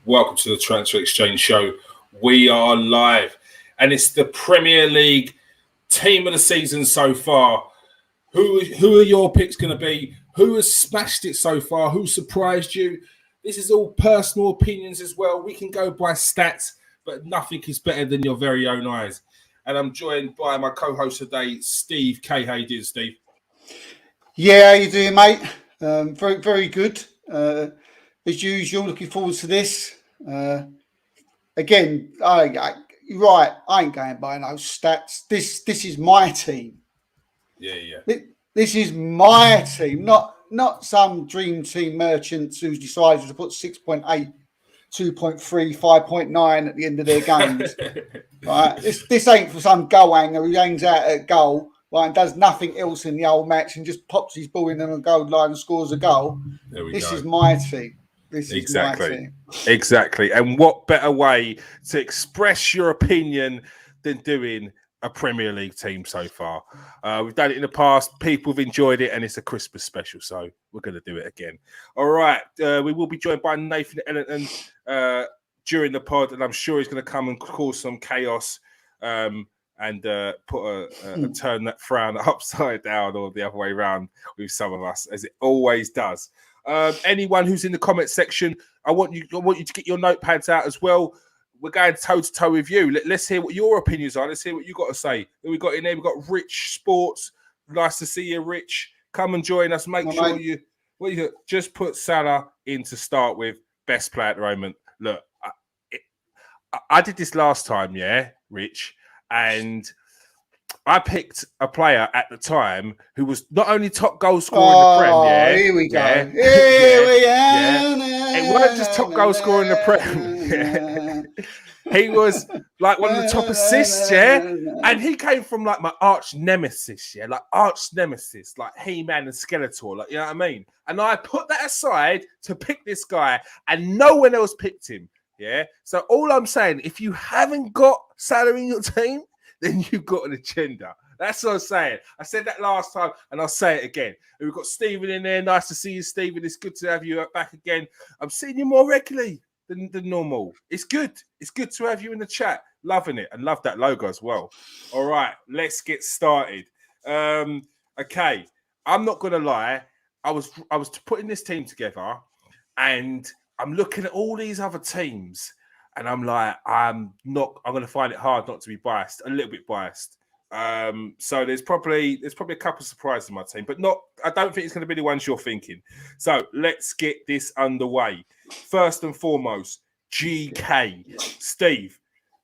Welcome to the Transfer Exchange Show. We are live, and it's the Premier League team of the season so far. Who are your picks going to be? Who has smashed it so far? Who surprised you? This is all personal opinions as well. We can go by stats, but nothing is better than your very own eyes. And I'm joined by my co-host today, Steve K. How you doing, Steve? Yeah, how you doing, mate? Very, very good. As usual, looking forward to this. Again, you're right. I ain't going by no stats. This is my team. Yeah. This is my team, not some dream team merchants who's decided to put 6.8, 2.3, 5.9 at the end of their games. Right? This ain't for some goal hanger who hangs out at goal, right, and does nothing else in the whole match and just pops his ball in on the goal line and scores a goal. This is my team. This is my team. Exactly. And what better way to express your opinion than doing a Premier League team so far? We've done it in the past. People have enjoyed it, and it's a Christmas special, so we're going to do it again. All right. We will be joined by Nathan Ellington during the pod, and I'm sure he's going to come and cause some chaos and put turn that frown upside down or the other way around with some of us, as it always does. Anyone who's in the comment section, I want you to get your notepads out as well. We're going toe to toe with you. Let's hear what your opinions are. Let's hear what you got to say. Who we got in there? We've got Rich Sports. Nice to see you, Rich. Come and join us. Make sure you just put Salla in to start with. Best player at the moment. Look, I did this last time, yeah, Rich, and I picked a player at the time who was not only top goal scorer in the Prem, yeah. Here we go. Yeah, Here we are. It wasn't just top goal scorer in the Prem. He was like one of the top assists, yeah. And he came from like my arch nemesis, yeah, like He-Man and Skeletor, like, you know what I mean? And I put that aside to pick this guy, and no one else picked him, yeah. So all I'm saying, if you haven't got Salla in your team, then you've got an agenda. That's what I'm saying. I said that last time, and I'll say it again. And we've got Stephen in there. Nice to see you, Stephen. It's good to have you back again. I'm seeing you more regularly than normal. It's good. It's good to have you in the chat. Loving it, and love that logo as well. All right, let's get started. Okay, I'm not gonna lie. I was putting this team together, and I'm looking at all these other teams. And I'm like, I'm going to find it hard not to be biased, a little bit biased. So there's probably a couple of surprises in my team, but I don't think it's going to be the ones you're thinking. So let's get this underway. First and foremost, GK. Steve,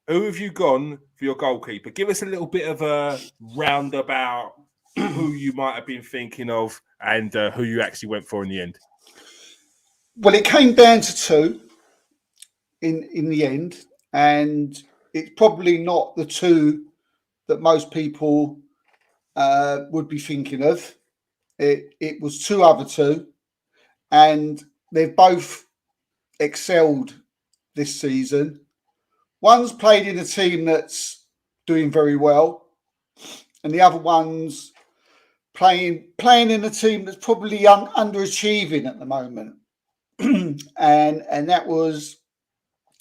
who have you gone for your goalkeeper? Give us a little bit of a roundabout who you might have been thinking of and who you actually went for in the end. Well, it came down to two. In the end, and it's probably not the two that most people would be thinking of. It was two other two, and they've both excelled this season. One's played in a team that's doing very well, and the other one's playing in a team that's probably underachieving at the moment, and that was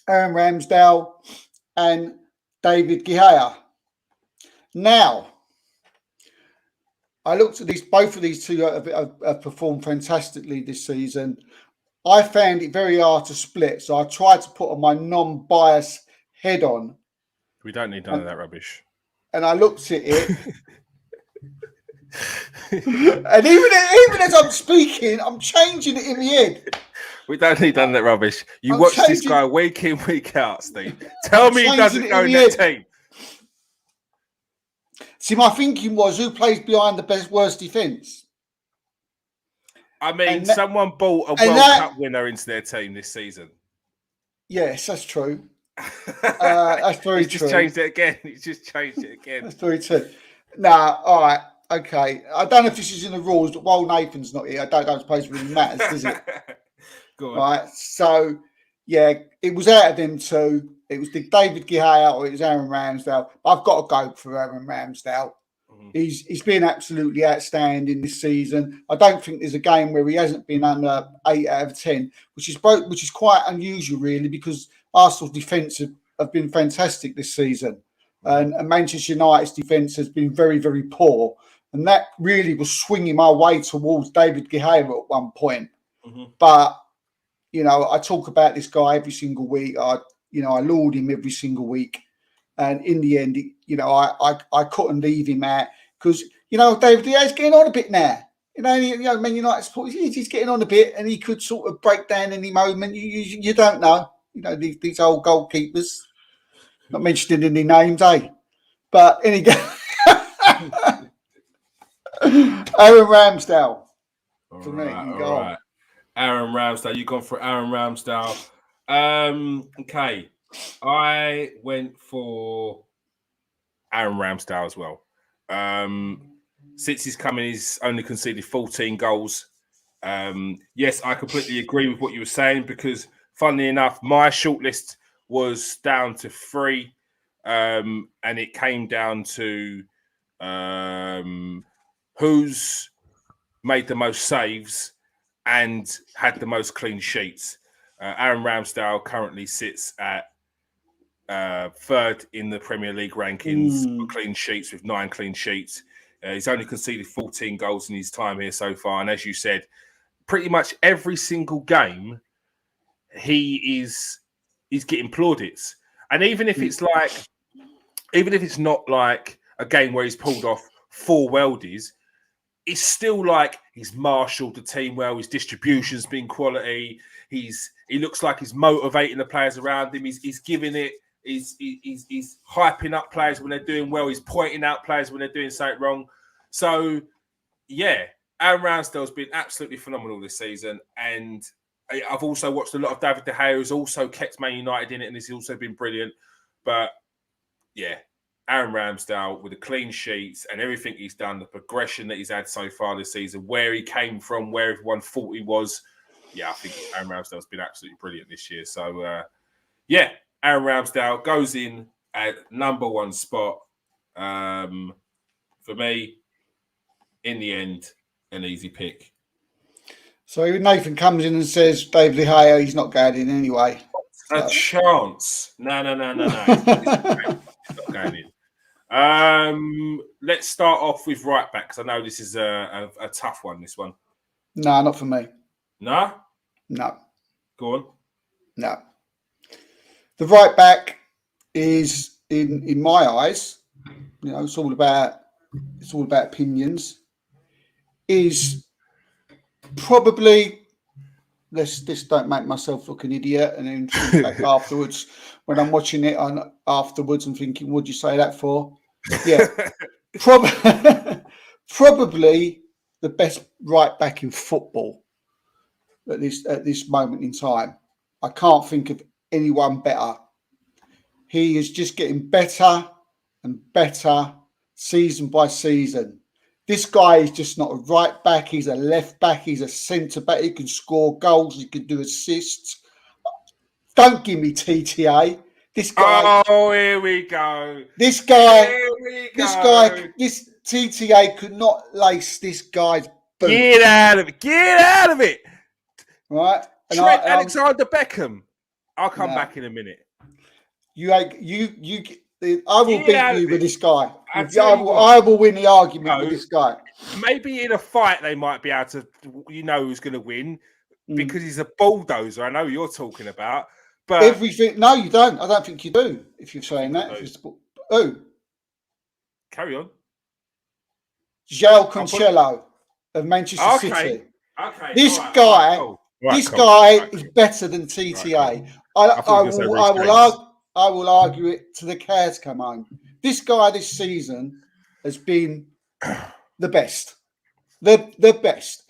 Aaron Ramsdale and David Guiha. Now, I looked at both of these two have performed fantastically this season. I found it very hard to split, so I tried to put on my non-biased head on. We don't need none of that rubbish. And I looked at it. And even as I'm speaking, I'm changing it in the head. We don't need none of that rubbish. You watch this guy week in, week out, Steve. Tell me he doesn't go in that team. See, my thinking was, who plays behind the worst defence? I mean, someone bought a World Cup winner into their team this season. Yes, that's true. That's very true. Just changed it again. He's just changed it again. That's very true. Nah, all right. Okay. I don't know if this is in the rules, but while Nathan's not here, I don't suppose it really matters, does it? Go on. Right. So, yeah, it was out of them two. It was the David Guiha or it was Aaron Ramsdale. I've got to go for Aaron Ramsdale. He's been absolutely outstanding this season. I don't think there's a game where he hasn't been under 8 out of 10, which is quite unusual, really, because Arsenal's defence have been fantastic this season, and Manchester United's defence has been very, very poor, and that really was swinging my way towards David Guiha at one point. But I talk about this guy every single week. I laud him every single week. And in the end, I couldn't leave him out because, David Guiha's getting on a bit now. Man United support, he's getting on a bit and he could sort of break down any moment. You don't know. These old goalkeepers, not mentioning any names, eh? But anyway, Aaron Ramsdale for me. All right. Aaron Ramsdale, you gone for Aaron Ramsdale. Okay. I went for Aaron Ramsdale as well. Since he's come in, he's only conceded 14 goals. Yes, I completely agree with what you were saying because, funnily enough, my shortlist was down to 3, and it came down to who's made the most saves and had the most clean sheets. Aaron Ramsdale currently sits at 3rd in the Premier League rankings for clean sheets with 9 clean sheets. He's only conceded 14 goals in his time here so far. And as you said, pretty much every single game, he's getting plaudits. And even if it's not like a game where he's pulled off 4 worldies, it's still like he's marshaled the team well. His distribution's been quality. He looks like he's motivating the players around him. He's giving it. He's hyping up players when they're doing well. He's pointing out players when they're doing something wrong. So, yeah, Aaron Ramsdale's been absolutely phenomenal this season. And I've also watched a lot of David De Gea, who's also kept Man United in it, and he's also been brilliant. But, yeah, Aaron Ramsdale with the clean sheets and everything he's done, the progression that he's had so far this season, where he came from, where everyone thought he was. Yeah, I think Aaron Ramsdale's been absolutely brilliant this year. So, yeah, Aaron Ramsdale goes in at number 1 spot. For me, in the end, an easy pick. So Nathan comes in and says, David De Gea, he's not going in anyway. A chance. No. He's not going in. Let's start off with right back, because I know this is a tough one, this one. No, not for me. No? No. Go on. No. The right back is, in my eyes, it's all about opinions, is probably, let's don't make myself look an idiot and then think back afterwards when I'm watching it afterwards and thinking, what'd you say that for? Yeah. Probably the best right back in football at this moment in time. I can't think of anyone better. He is just getting better and better season by season. This guy is just not a right back. He's a left back. He's a centre back. He can score goals. He can do assists. Don't give me TTA. This guy. Oh, here we go. This TTA could not lace this guy's boot. Get out of it. Right. Trent Alexander Beckham. I'll come back in a minute. I will beat you with this guy. I will win the argument with this guy. Maybe in a fight they might be able to, who's going to win because he's a bulldozer. I know who you're talking about. But everything. No, you don't. I don't think you do. If you're saying that. Who? Carry on. João Cancelo of Manchester City. Okay. This guy is better than TTA. I will argue it to the cows come home. This guy this season has been the best. The best.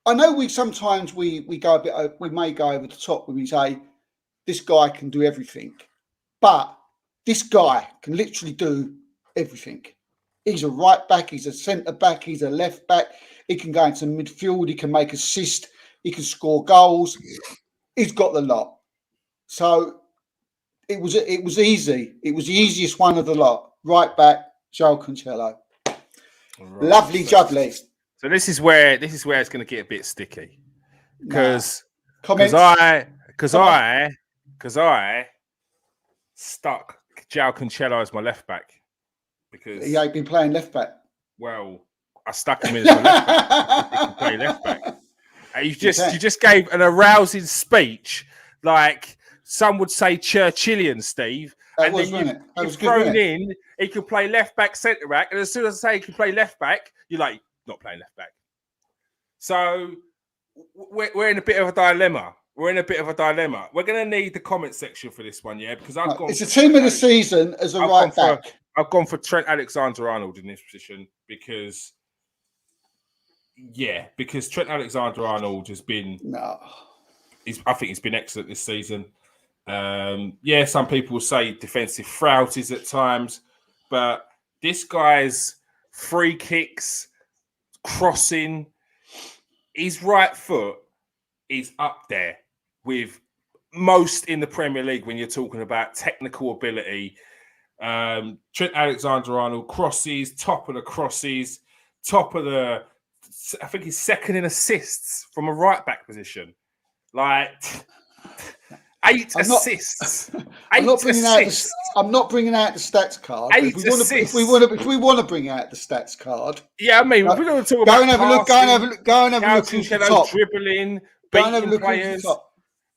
I know we sometimes we go a bit. We may go over the top when we say this guy can do everything, but this guy can literally do everything. He's a right back. He's a centre back. He's a left back. He can go into midfield. He can make assists. He can score goals. He's got the lot. So it was easy. It was the easiest one of the lot. Right back, João Cancelo. Right. Lovely jubbly. So this is where it's going to get a bit sticky because I stuck João Cancelo as my left back because he ain't been playing left back. Well, I stuck him in as my left back. He can play left back. You just gave an arousing speech, like some would say Churchillian, Steve. That and then you've thrown in, he could play left back, centre back, and as soon as I say he can play left back, you're like, not playing left back. So we're in a bit of a dilemma. We're going to need the comment section for this one, yeah, because I've gone. It's a team of the season as a right back. I've gone for Trent Alexander-Arnold in this position because Trent Alexander-Arnold has been. No. I think he's been excellent this season. Some people will say defensive frailties at times, but this guy's free kicks, crossing, his right foot is up there with most in the Premier League when you're talking about technical ability. Trent Alexander-Arnold crosses, top of the crosses, I think he's second in assists from a right back position. Like 8 assists. I'm not bringing out the stats card. If we want to bring out the stats card, yeah, I mean, we're going to talk about go and have a look who's the top. Dribbling, beating players,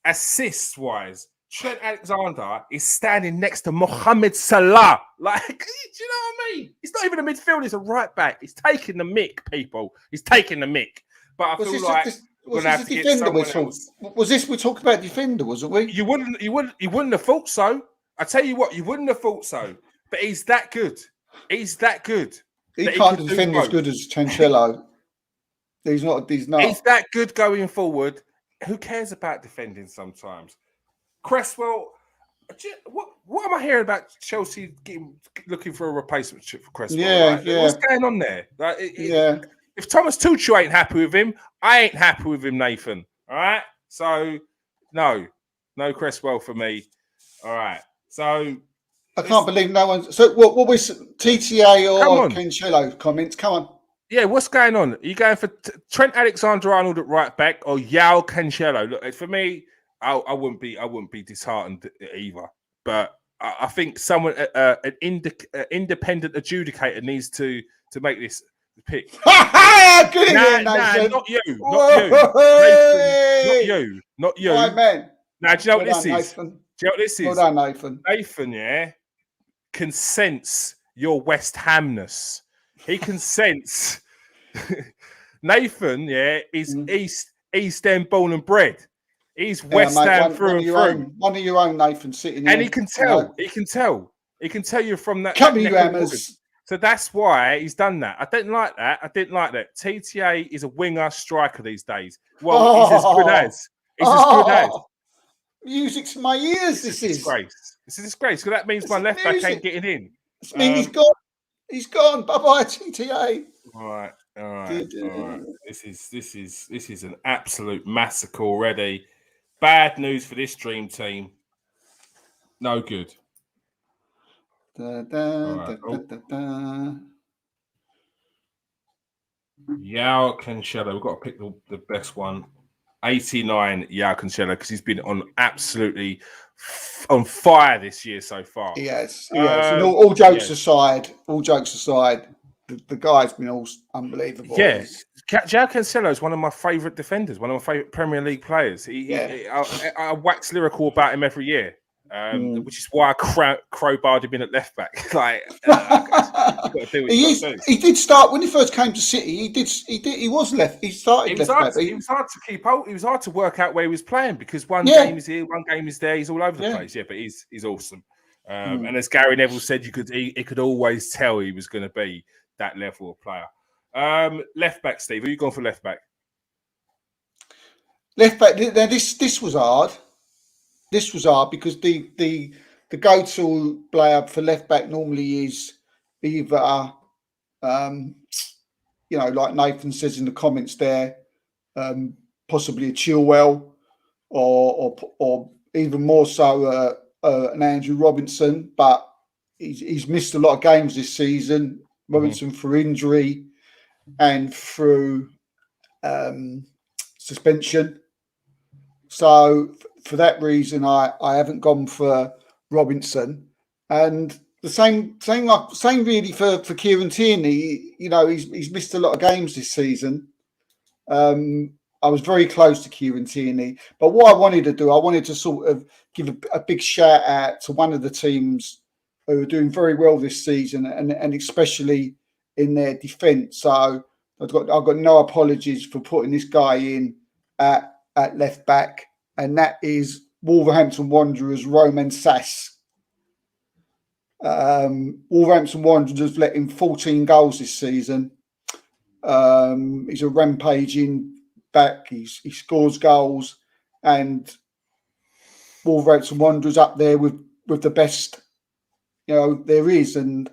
assists wise. Trent Alexander is standing next to Mohamed Salah. Like, do you know what I mean? He's not even a midfielder, he's a right back. He's taking the mick, people. He's taking the mick. But I feel like we're gonna have to get someone else. Was this we talked about defender, wasn't we? You wouldn't have thought so. I tell you what, you wouldn't have thought so. But he's that good. He can't defend as good as Cancelo. He's not. He's that good going forward. Who cares about defending sometimes? Cresswell, what am I hearing about Chelsea looking for a replacement for Cresswell? Yeah. What's going on there? Like, if Thomas Tuchel ain't happy with him, I ain't happy with him, Nathan. All right? So, no Cresswell for me. All right. So, I can't believe no one's... So, what was TTA or Cancelo comments? Come on. Yeah, what's going on? Are you going for Trent Alexander-Arnold at right back or João Cancelo? Look, for me... I wouldn't be disheartened either, but I think someone, an independent adjudicator, needs to make this pick. Not you, not you. Right, man. Now, do you know what this is? Do you know what this is? Well done, Nathan. Nathan, yeah, can sense your West Hamness. He can sense. Nathan, yeah, is East End born and bred. He's West Ham through and through. One of your own, Nathan, sitting here. And he can tell. He can tell you from that. Come you hammers. So that's why he's done that. I didn't like that. TTA is a winger striker these days. Well, he's as good as. Music to my ears, this is. It's a disgrace. So that means my left back ain't getting in. This means he's gone. He's gone. Bye-bye, TTA. All right. This is an absolute massacre already. Bad news for this dream team. No good. João Cancelo. We've got to pick the best one. 89, João Cancelo, because he's been on absolutely on fire this year so far. Yes. All jokes aside, the guy's been all unbelievable. Yeah. João Cancelo is one of my favourite defenders, one of my favourite Premier League players. I wax lyrical about him every year, which is why I crowbarred him in at left back. Like, he did start when he first came to City. He was left. He started left back. It was hard to keep out. It was hard to work out where he was playing because one game is here, one game is there. He's all over the place. Yeah, but he's awesome. And as Gary Neville said, he could always tell he was going to be that level of player. Left back, Steve. Who are you going for left back? Left back. Now this was hard. This was hard because the go-to player for left back normally is either like Nathan says in the comments there, possibly a Chilwell, or even more so an Andrew Robinson, but he's missed a lot of games this season. Robinson for injury. and through suspension. So for that reason, I haven't gone for Robinson, and the same really for Kieran Tierney. You know, he's missed a lot of games this season. I was very close to Kieran Tierney, but what I wanted to do, I wanted to sort of give a big shout out to one of the teams who are doing very well this season, and especially in their defence. So I've got no apologies for putting this guy in at left back, and that is Wolverhampton Wanderers' Roman Sass. Wolverhampton Wanderers have let in 14 goals this season. He's a rampaging back. He scores goals, and Wolverhampton Wanderers up there with the best, you know, there is. And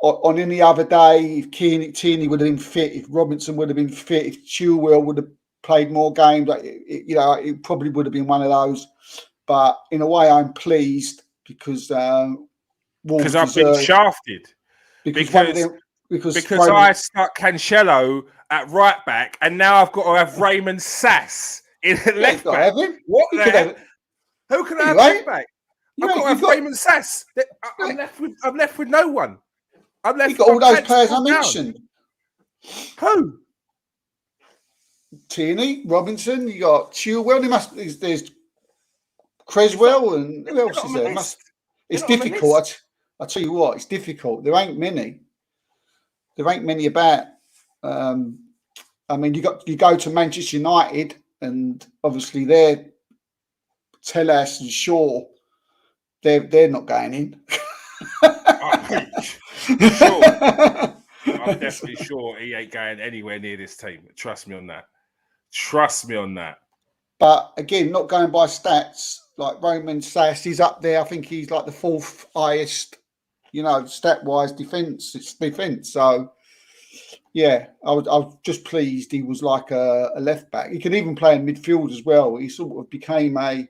on any other day, if Tierney would have been fit, if Robinson would have been fit, if Chilwell would have played more games, it probably would have been one of those. But in a way, I'm pleased because Wolves I've been shafted. Because I stuck Cancelo at right back, and now I've got to have Raymond Sass in left back. What the heck? Who can I have left back? I've got to have Raymond Sass. I'm left with no one. I'm left. You got all those players I mentioned. Who? Tierney, Robinson. You got Chilwell. There's Creswell, and who else is there? It's difficult. I tell you what, it's difficult. There ain't many. There ain't many about. I mean, you go to Manchester United, and obviously they're Telles and Shaw. They're not going in. Sure. I'm definitely sure he ain't going anywhere near this team. Trust me on that. But again, not going by stats, like Roman Sass, he's up there. I think he's like the fourth highest, stat-wise defence. It's defence. So, yeah, I was just pleased he was like a left back. He could even play in midfield as well. He sort of became a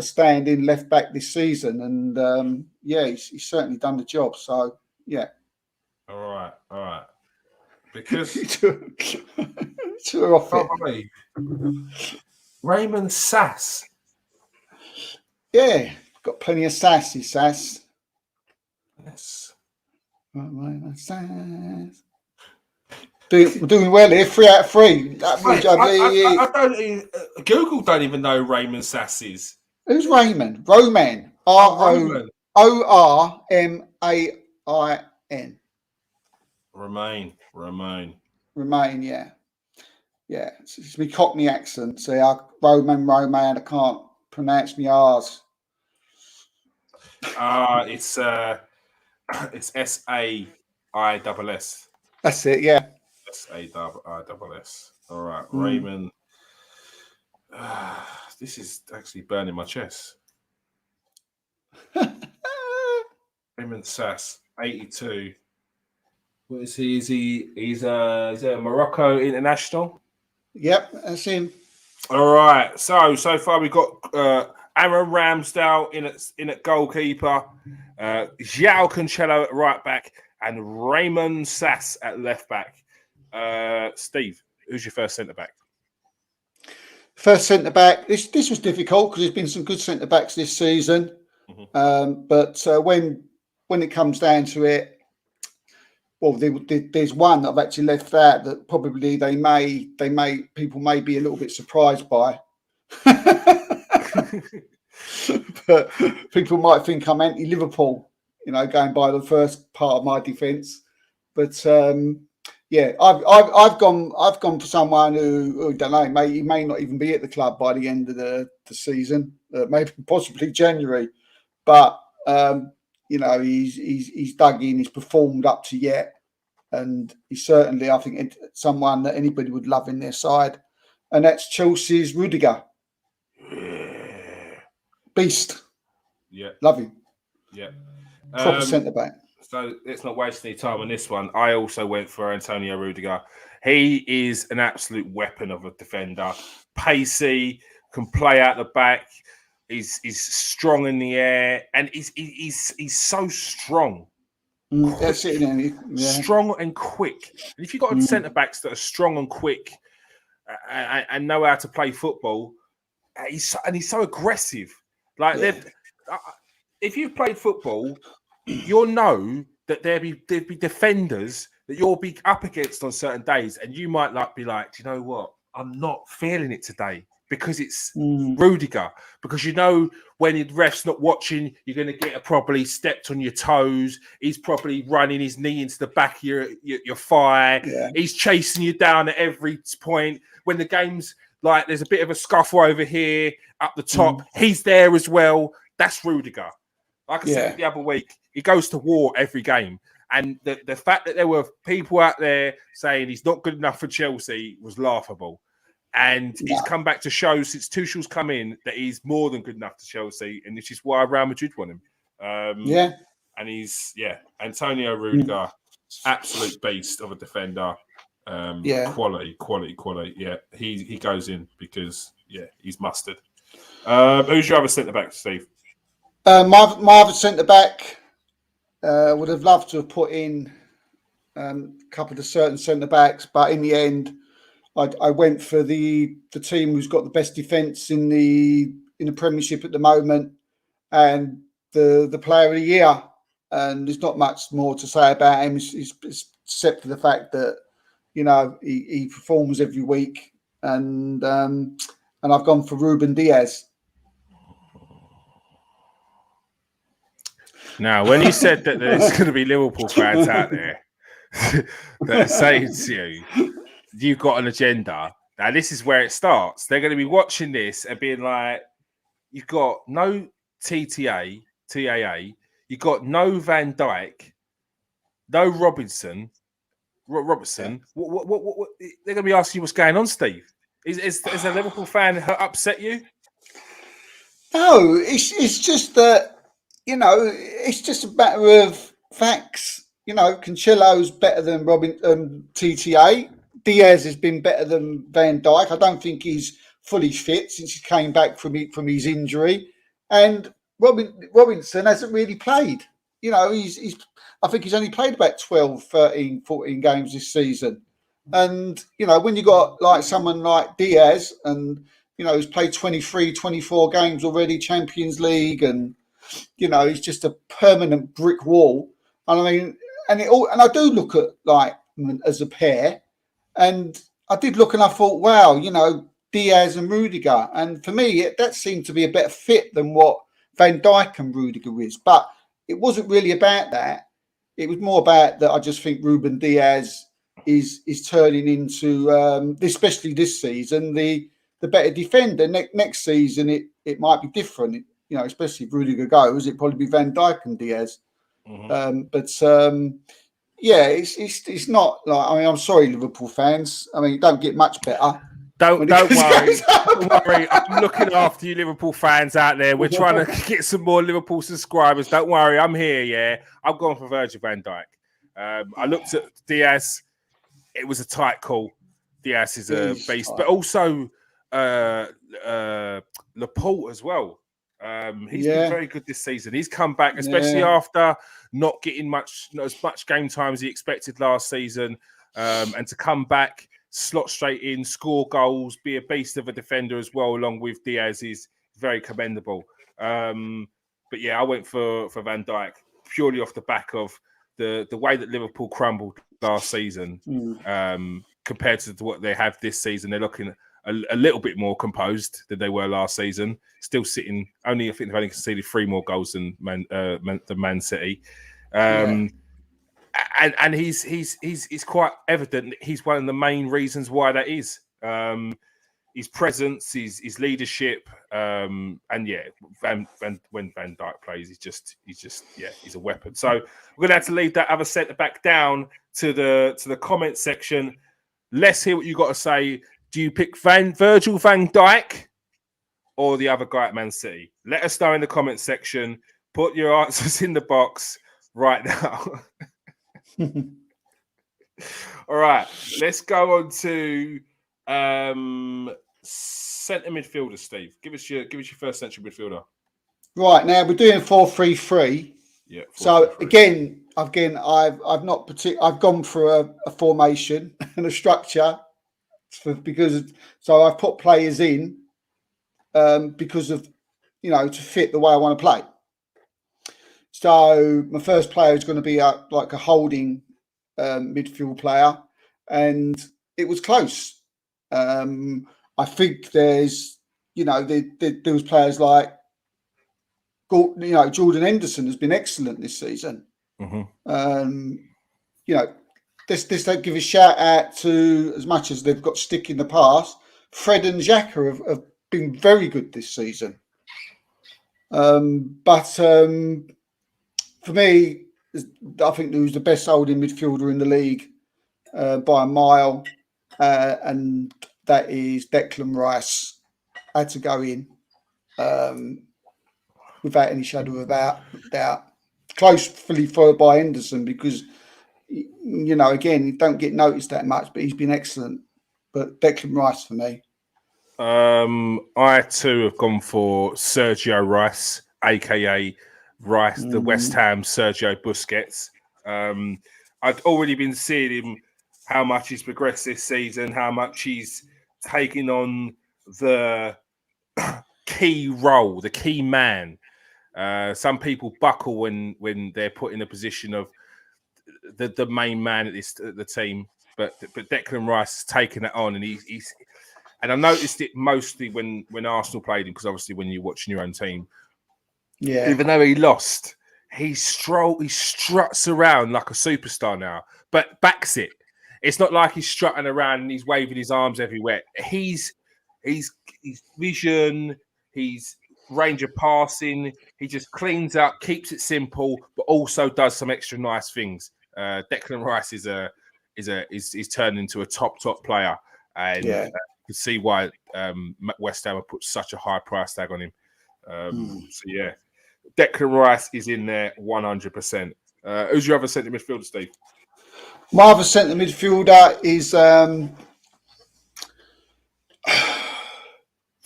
stand-in left back this season, and he's certainly done the job. So, yeah. All right. Because Raymond Sass. Yeah, got plenty of sassy sass. Yes. Raymond Sass. Doing well here, 3 out of 3. I don't. Google don't even know Raymond Sass is. Who's Raymond? Roman. ROMAIN. Remain, yeah. Yeah. It's me Cockney accent. See, Roman, I can't pronounce my R's. It's SAISS. That's it, yeah. SAISS. All right, Raymond. This is actually burning my chest. Raymond Sass, 82. What is he? He's a Morocco international? Yep, that's him. All right. So far we've got Aaron Ramsdale in at goalkeeper, João Cancelo at right back, and Raymond Sass at left back. Steve, who's your first centre back? First centre back. This was difficult because there's been some good centre backs this season, but when it comes down to it, well, there's one that I've actually left out that probably people may be a little bit surprised by. But people might think I'm anti-Liverpool, going by the first part of my defence. But I've gone for someone who don't know, he may not even be at the club by the end of the season, maybe possibly January. But he's dug in, he's performed up to yet, and he's certainly, I think, someone that anybody would love in their side, and that's Chelsea's Rudiger. Beast. Yeah. Love him. Yeah. Proper centre back. So let's not waste any time on this one. I also went for Antonio Rudiger. He is an absolute weapon of a defender. Pacey, can play out the back. He's strong in the air, and he's so strong. That's it. Strong and quick. And if you've got centre backs that are strong and quick and know how to play football, he's so aggressive. Like if you've played football, you'll know that there'd be defenders that you'll be up against on certain days, and you might be like, do you know what? I'm not feeling it today because it's Rudiger. Because you know when the ref's not watching, you're going to get probably stepped on your toes. He's probably running his knee into the back of your thigh. Yeah. He's chasing you down at every point. When the game's like there's a bit of a scuffle over here up the top, he's there as well. That's Rudiger. Like I said the other week, he goes to war every game. And the fact that there were people out there saying he's not good enough for Chelsea was laughable. And he's come back to show since Tuchel's come in that he's more than good enough to Chelsea. And this is why Real Madrid want him. And he's, Antonio Rudiger, absolute beast of a defender. Quality. Yeah, he goes in because, he's mustard. Who's your other centre-back, Steve? My other centre-back would have loved to have put in a couple of certain centre-backs, but in the end, I went for the team who's got the best defence in the Premiership at the moment, and the Player of the Year. And there's not much more to say about him, except for the fact that he performs every week, and I've gone for Ruben Diaz. Now, when you said that there's going to be Liverpool fans out there that are saying to you, you've got an agenda. Now, this is where it starts. They're going to be watching this and being like, you've got no TAA, you've got no Van Dyke, no Robertson. What they're going to be asking you what's going on, Steve. Is a Liverpool fan upset you? No, it's just that, it's just a matter of facts. Cancillo's better than TTA. Diaz has been better than Van Dyke. I don't think he's fully fit since he came back from his injury. And Robinson hasn't really played. I think he's only played about 12, 13, 14 games this season. And, when you got like someone like Diaz and, he's played 23, 24 games already, Champions League, and, he's just a permanent brick wall. And I mean, and I do look at like as a pair, and I did look and I thought, wow, Diaz and Rudiger. And for me, that seemed to be a better fit than what Van Dijk and Rudiger is. But it wasn't really about that. It was more about that I just think Ruben Diaz is turning into, especially this season, the better defender. Next season, it might be different. Especially if Rudiger goes, it'd probably be Van Dijk and Diaz. It's not like, I mean, I'm sorry, Liverpool fans. I mean, it don't get much better. Don't worry. Don't worry. I'm looking after you, Liverpool fans out there. We're trying to get some more Liverpool subscribers. Don't worry. I'm here, yeah. I've gone for Virgil van Dijk. I looked at Diaz. It was a tight call. Diaz is a beast. But also Laporte as well. He's been very good this season. He's come back, especially after not getting not as much game time as he expected last season. And to come back, slot straight in, score goals, be a beast of a defender as well, along with Diaz, is very commendable. But I went for Van Dijk purely off the back of the way that Liverpool crumbled last season compared to what they have this season. They're looking a little bit more composed than they were last season. Still sitting I think they've only conceded 3 more goals than Man City. And he's quite evident that he's one of the main reasons why that is. His presence, his leadership, when Van Dijk plays, he's a weapon. So we're gonna have to leave that other centre back down to the comment section. Let's hear what you got to say. Do you pick Virgil van Dijk or the other guy at Man City? Let us know in the comment section. Put your answers in the box right now. All right, let's go on to centre midfielder. Steve, give us your first central midfielder. Right, now we're doing 4-3-3. Yeah. So again, again, I've gone through a formation and a structure so I've put players in because of to fit the way I want to play. So my first player is going to be like a holding midfield player, and it was close. I think there's there was players like Jordan Henderson has been excellent this season. Mm-hmm. Let's give a shout out to, as much as they've got stick in the past, Fred and Xhaka have been very good this season. But for me, I think he was the best holding midfielder in the league by a mile, and that is Declan Rice. Had to go in without any shadow of doubt. Closely followed by Henderson because, again, he don't get noticed that much, but he's been excellent. But Declan Rice for me. I too have gone for Sergio Rice, aka Rice, the West Ham Sergio Busquets. I'd already been seeing him, how much he's progressed this season, how much he's taking on the key role, the key man. Some people buckle when they're put in a position of the main man at the team, but Declan Rice has taken that on, and he's and I noticed it mostly when Arsenal played him, because obviously when you're watching your own team, even though he lost, he struts around like a superstar now, but backs it. It's not like he's strutting around and he's waving his arms everywhere. He's vision, he's range of passing. He just cleans up, keeps it simple, but also does some extra nice things. Declan Rice is turned into a top player, and you can see why West Ham have put such a high price tag on him. So yeah, Declan Rice is in there 100%. Who's your other centre midfielder, Steve? My other centre midfielder is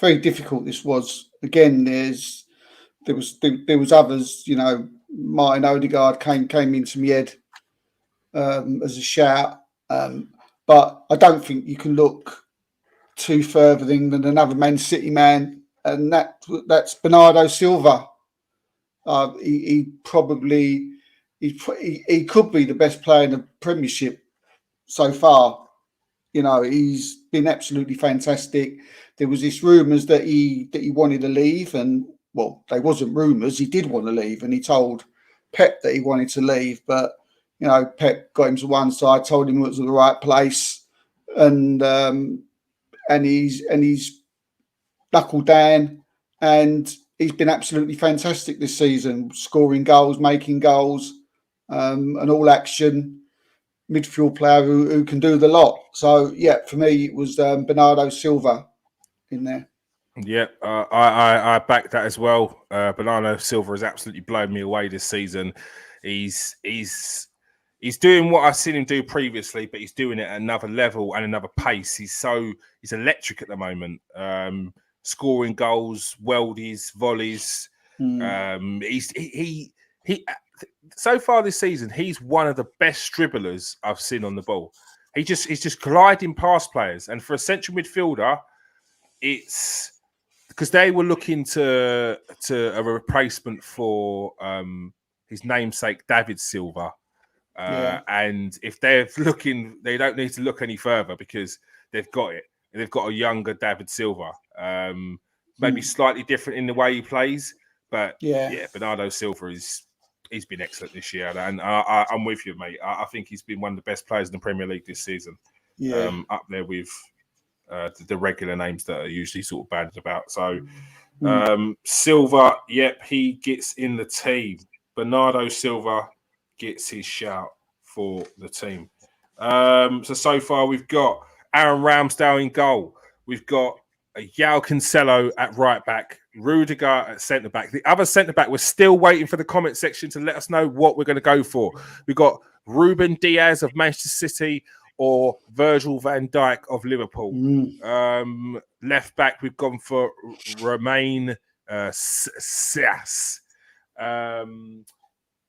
very difficult. This was again. There was others. Martin Odegaard came into my head as a shout, but I don't think you can look too further than another Man City man, and that's Bernardo Silva. He could be the best player in the Premiership so far. He's been absolutely fantastic. There was this rumours that he wanted to leave, and well, they wasn't rumours. He did want to leave, and he told Pep that he wanted to leave. But Pep got him to one side, told him it was the right place, and he's knuckled down, and he's been absolutely fantastic this season, scoring goals, making goals, an all-action midfield player who can do the lot. So, yeah, for me, it was Bernardo Silva in there. Yeah, I back that as well. Bernardo Silva has absolutely blown me away this season. He's doing what I've seen him do previously, but he's doing it at another level and another pace. He's electric at the moment. Scoring goals, weldies, volleys. He so far this season, he's one of the best dribblers I've seen on the ball. He's just gliding past players, and for a central midfielder, it's because they were looking to a replacement for his namesake David Silva. And if they're looking, they don't need to look any further because they've got it. They've got a younger David Silva, maybe slightly different in the way he plays, but Bernardo Silva he's been excellent this year, and I'm with you, mate. I think he's been one of the best players in the Premier League this season. Up there with the regular names that are usually sort of banded about. So Silva, he gets in the team. Bernardo Silva gets his shout for the team. So far we've got Aaron Ramsdale in goal. We've got João Cancelo at right back, Rudiger at centre back. The other centre back, we're still waiting for the comment section to let us know what we're going to go for. We've got Ruben Diaz of Manchester City or Virgil van Dyke of Liverpool. Left back, we've gone for Romain Sass.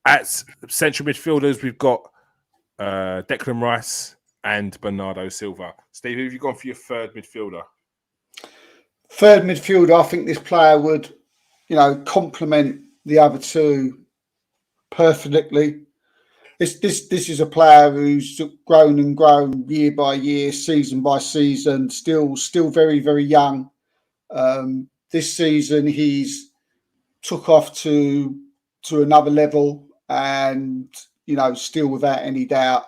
At central midfielders, we've got Declan Rice and Bernardo Silva. Steve, who have you gone for your third midfielder? Third midfielder, I think this player would, complement the other two perfectly. This is a player who's grown and grown year by year, season by season. Still very, very young. This season, he's took off to another level, and still without any doubt,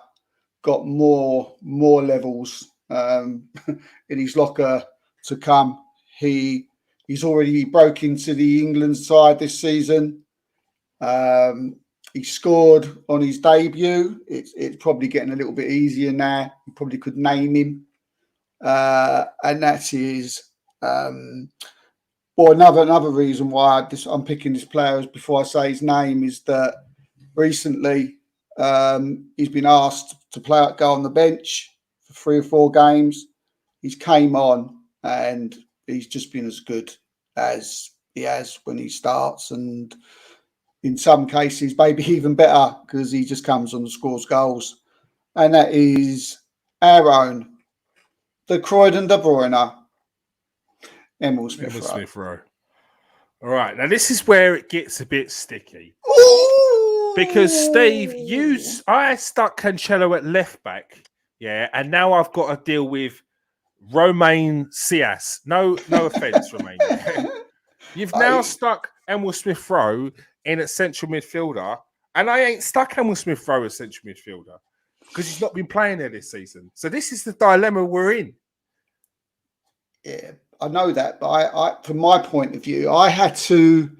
got more levels in his locker to come. He's already broke into the England side this season. He scored on his debut. It's probably getting a little bit easier now. You probably could name him, and that is another reason why I'm picking this player before I say his name is that recently he's been asked to go on the bench for 3 or 4 games. He's came on and he's just been as good as he has when he starts, and in some cases maybe even better because he just comes on and scores goals. And that is our own, the Croydon De Bruyne, Emil Smith Rowe. All right, now this is where it gets a bit sticky. Ooh! Because Steve, I stuck Cancelo at left back, yeah, and now I've got to deal with Romain Sias. No offense, Romain. You've now stuck Emil Smith Rowe in at central midfielder, and I ain't stuck Emil Smith Rowe as central midfielder because he's not been playing there this season. So this is the dilemma we're in. Yeah, I know that, but I from my point of view, I had to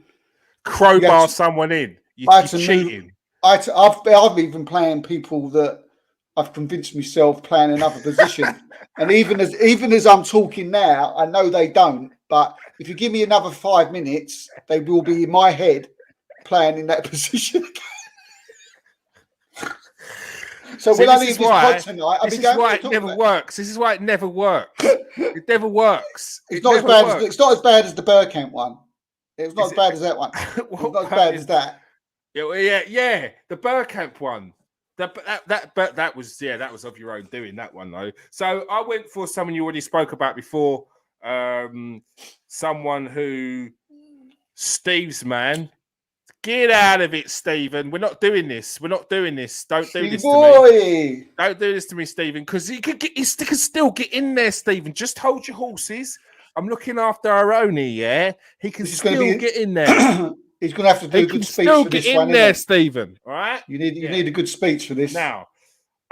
crowbar someone in. You're cheating. I've been playing people that I've convinced myself playing another position, and even as I'm talking now, I know they don't. But if you give me another 5 minutes, they will be in my head playing in that position. So when I leave this pod tonight, I'll be going. This is why it never works. This is why it never works. It never works. It's not as bad as the Bergkamp one. It was not as bad as that one. It's not as bad as that. Yeah. The Bergkamp one. That was of your own doing, that one though. So I went for someone you already spoke about before. Someone who Steve's man. Get out of it, Stephen. We're not doing this. Don't do this to me. Don't do this to me, Stephen, because he could still get in there, Stephen. Just hold your horses. I'm looking after our own here, yeah? He can still get in there. He's going to have to do a good speech for this one. Get in there, Stephen. All right? You need a good speech for this. Now,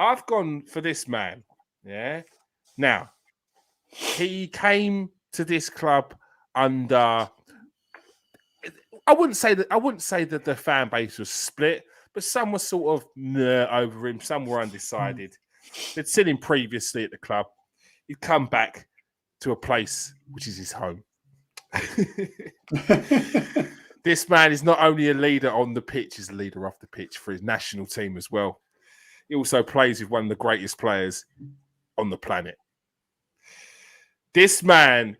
I've gone for this man, yeah? Now, he came to this club under... I wouldn't say that the fan base was split, but some were sort of over him. Some were undecided. They'd seen him previously at the club. He'd come back to a place which is his home. This man is not only a leader on the pitch, he's a leader off the pitch for his national team as well. He also plays with one of the greatest players on the planet. This man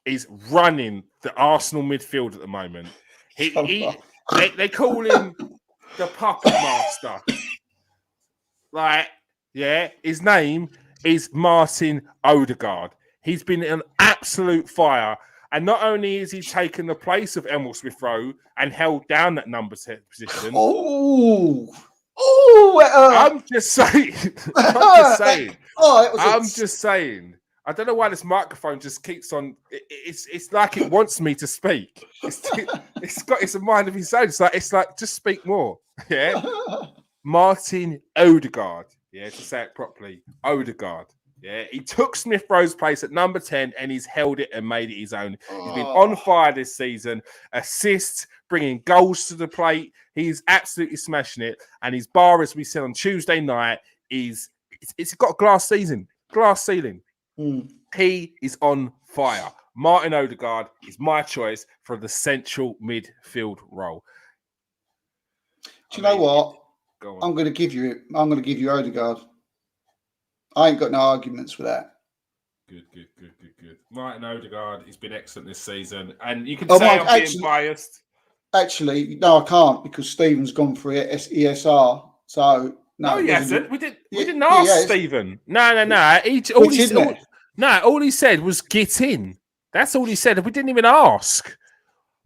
is running the Arsenal midfield at the moment. They call him the puppet master. His name is Martin Odergaard. He's been an absolute fire. And not only is he taken the place of Emil Smith Rowe and held down that number 10 position. I'm just saying. I'm just saying. I don't know why this microphone just keeps on. It's like it wants me to speak. It's a mind of its own. It's like just speak more. Yeah, Martin Odegaard. Yeah, to say it properly, Odegaard. Yeah, he took Smith Rowe's place at number 10 and he's held it and made it his own. He's been on fire this season. Assists, bringing goals to the plate. He's absolutely smashing it. And his bar, as we said on Tuesday night, it's got a glass ceiling. He is on fire. Martin Odegaard is my choice for the central midfield role. Do you know what? I'm going to give you Odegaard. I ain't got no arguments for that. Good. Martin Odegaard, he's been excellent this season. And you can say I'm being biased. actually, no, I can't because Stephen's gone for ESR. So No, he hasn't. good. We didn't ask Stephen. No. All he said was get in. That's all he said. We didn't even ask.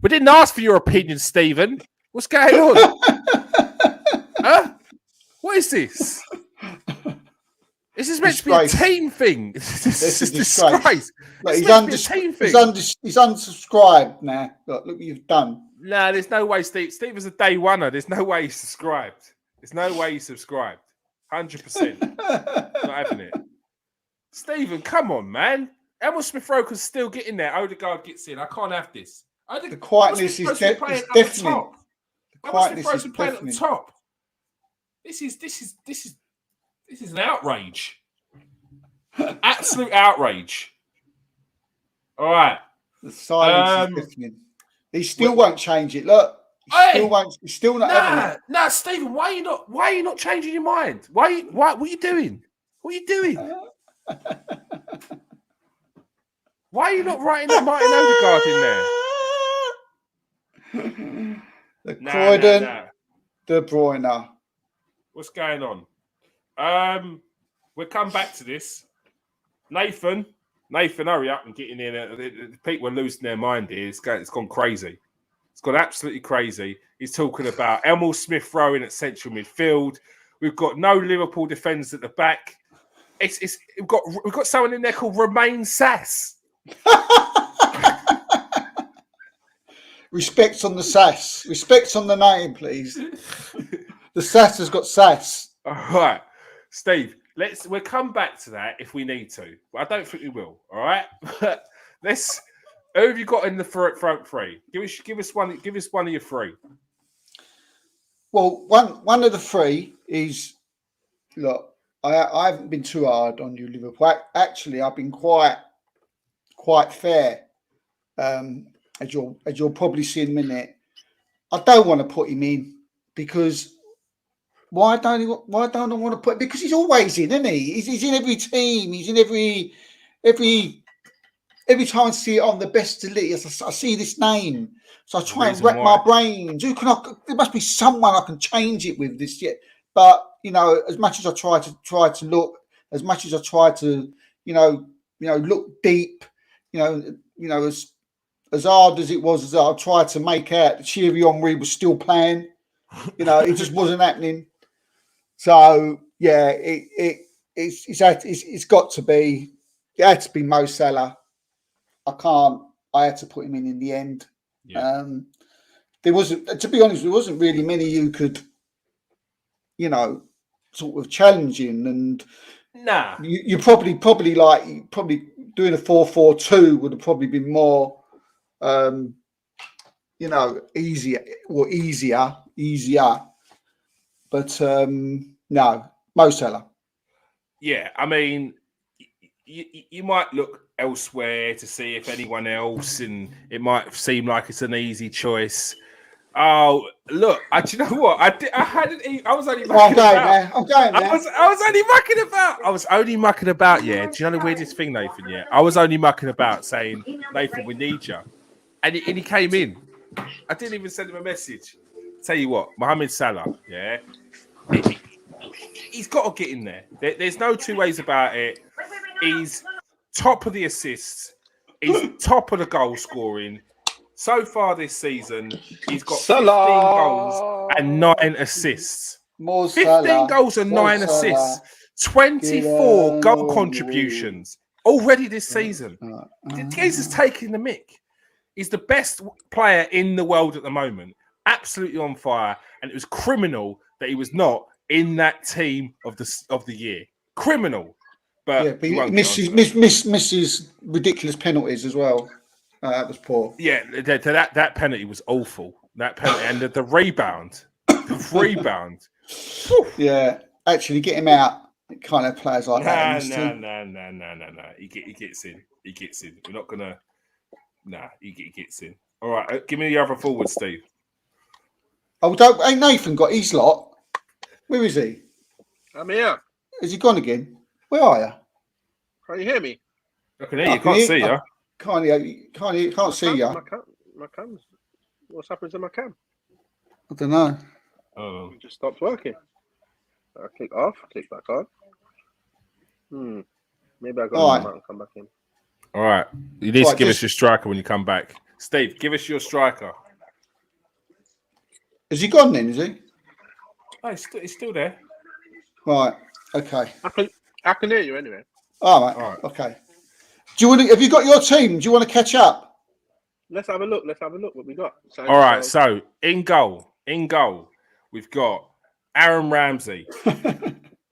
We didn't ask for your opinion, Stephen. What's going on? Huh? What is this? This is meant to be a team thing. This is a disgrace. He's unsubscribed now. Look what you've done. No, there's no way, Steve. Steve is a day oneer. There's no way he's subscribed. There's no way he's subscribed. 100%. Not having it. Stephen, come on, man. Emil Smith-Rowe can still get in there. Odegaard gets in. I can't have this. The quietness is deafening. The quietness is playing at the top. This is an outrage. An absolute outrage. All right. The silence is deafening. He still won't change it. Look. He's still not having it. No, Stephen, why are you not changing your mind? What are you doing? What are you doing? Why are you not writing Martin Odegaard in there? The Croydon, De Bruyne. What's going on? We'll come back to this. Nathan, hurry up and get in here. People are losing their mind here. It's gone crazy. It's gone absolutely crazy. He's talking about Emil Smith-Rowe in at central midfield. We've got no Liverpool defenders at the back. We've got someone in there called Romain Sass. Respect on the sass. Respect on the name, please. The sass has got sass. All right, Steve. We'll come back to that if we need to, but I don't think we will. All right. Who have you got in the front three? Give us one. Give us one of your three. Well, one of the three is look. I haven't been too hard on you, Liverpool. Actually, I've been quite fair. As you'll probably see in a minute, I don't want to put him in because why don't I want to put? Because he's always in, isn't he? He's in every team. He's in every time I see it on the best delete. I see this name, so I try and wrap my brains. There must be someone I can change it with this yet. But as much as I try to look, as much as I try to look deep, as hard as it was, as I tried to make out that Thierry Henry was still playing, it just wasn't happening. So yeah, it's got to be. It had to be Mo Salah. I had to put him in the end. Yeah. There wasn't, to be honest, there wasn't really many you could, sort of challenging. And nah, you probably doing a 4-4-2 would have probably been more, easier. But no, Mo Salah. Yeah, I mean, you might look elsewhere to see if anyone else, and it might seem like it's an easy choice. Oh, look! Do you know what? I was only mucking about. I'm going there. I was only mucking about. I was only mucking about. Yeah. Do you know the weirdest thing, Nathan? Yeah. I was only mucking about, saying, "Nathan, we need you," and he came in. I didn't even send him a message. Tell you what, Mohamed Salah. Yeah. He's got to get in there. There's no two ways about it. He's top of the assists. He's top of the goal scoring. So far this season, he's got 15 goals and 9 assists. 15 goals and 9 assists. 24 goal contributions already this season. Jesus taking the mick. He's the best player in the world at the moment. Absolutely on fire. And it was criminal that he was not in that team of the year. Criminal. But he misses ridiculous penalties as well. That was poor. Yeah, that penalty was awful. That penalty and the rebound. The rebound. Yeah, actually get him out. Kind of players like that. No. He gets in. He gets in. We're not gonna. Nah, he gets in. All right, give me the other forward, Steve. Oh, ain't Nathan got his lot? Where is he? I'm here. Has he gone again? Where are you? Can you hear me? I can hear you. Can't see you. Can't see you. My cam's What's happened to my cam? I don't know. Oh. It just stopped working. I click off, click back on. Maybe I got to come out and come back in. All right. You need to give just- us your striker when you come back. Steve, give us your striker. Has he gone then? Is he? Oh, he's still there. Right. Okay. I can hear you anyway. All right. Okay. Do you want to? Have you got your team? Do you want to catch up? Let's have a look. What we got. All right. So in goal, we've got Aaron Ramsey.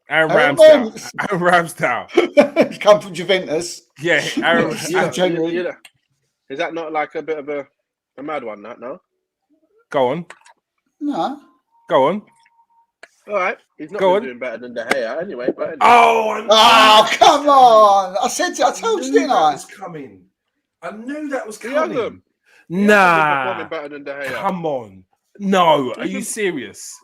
Aaron Ramsdale. He's come from Juventus. Yeah. Aaron. January. Is that not like a bit of a mad one? That no. Go on. No. Go on. All right. He's not been doing better than De Gea anyway. But anyway. Oh, come on! I told you, didn't I? Was coming. I knew that was He coming. hasn't. Nah. Performing better than De Gea. Come on. No. Are you serious?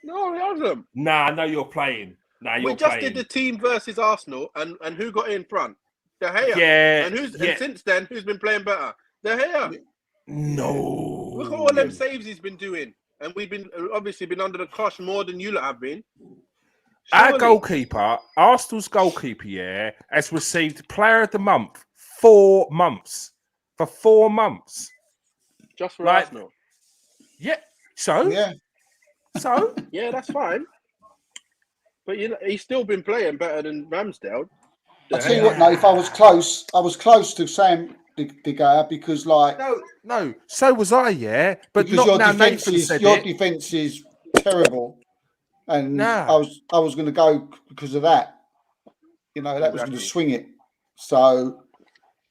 No, he hasn't. Nah. No, you're playing. Nah, you're We just playing. did the team versus Arsenal, and who got in front? De Gea. Yeah. And since then, who's been playing better? De Gea. No. Look at all them saves he's been doing, and we've been obviously been under the cosh more than you lot have been. Our goalkeeper, Arsenal's goalkeeper, has received Player of the Month 4 months. For 4 months. Just for Arsenal. Yeah. So? Yeah. So? Yeah, that's fine. But he's still been playing better than Ramsdale. I tell you what, Nath, I was close to Sam De Gea because, like, no, so was I, yeah. But because not now. Nathan said your it. defense is terrible, and Nah. I was going to go because of that. You know, that was going to swing it. So,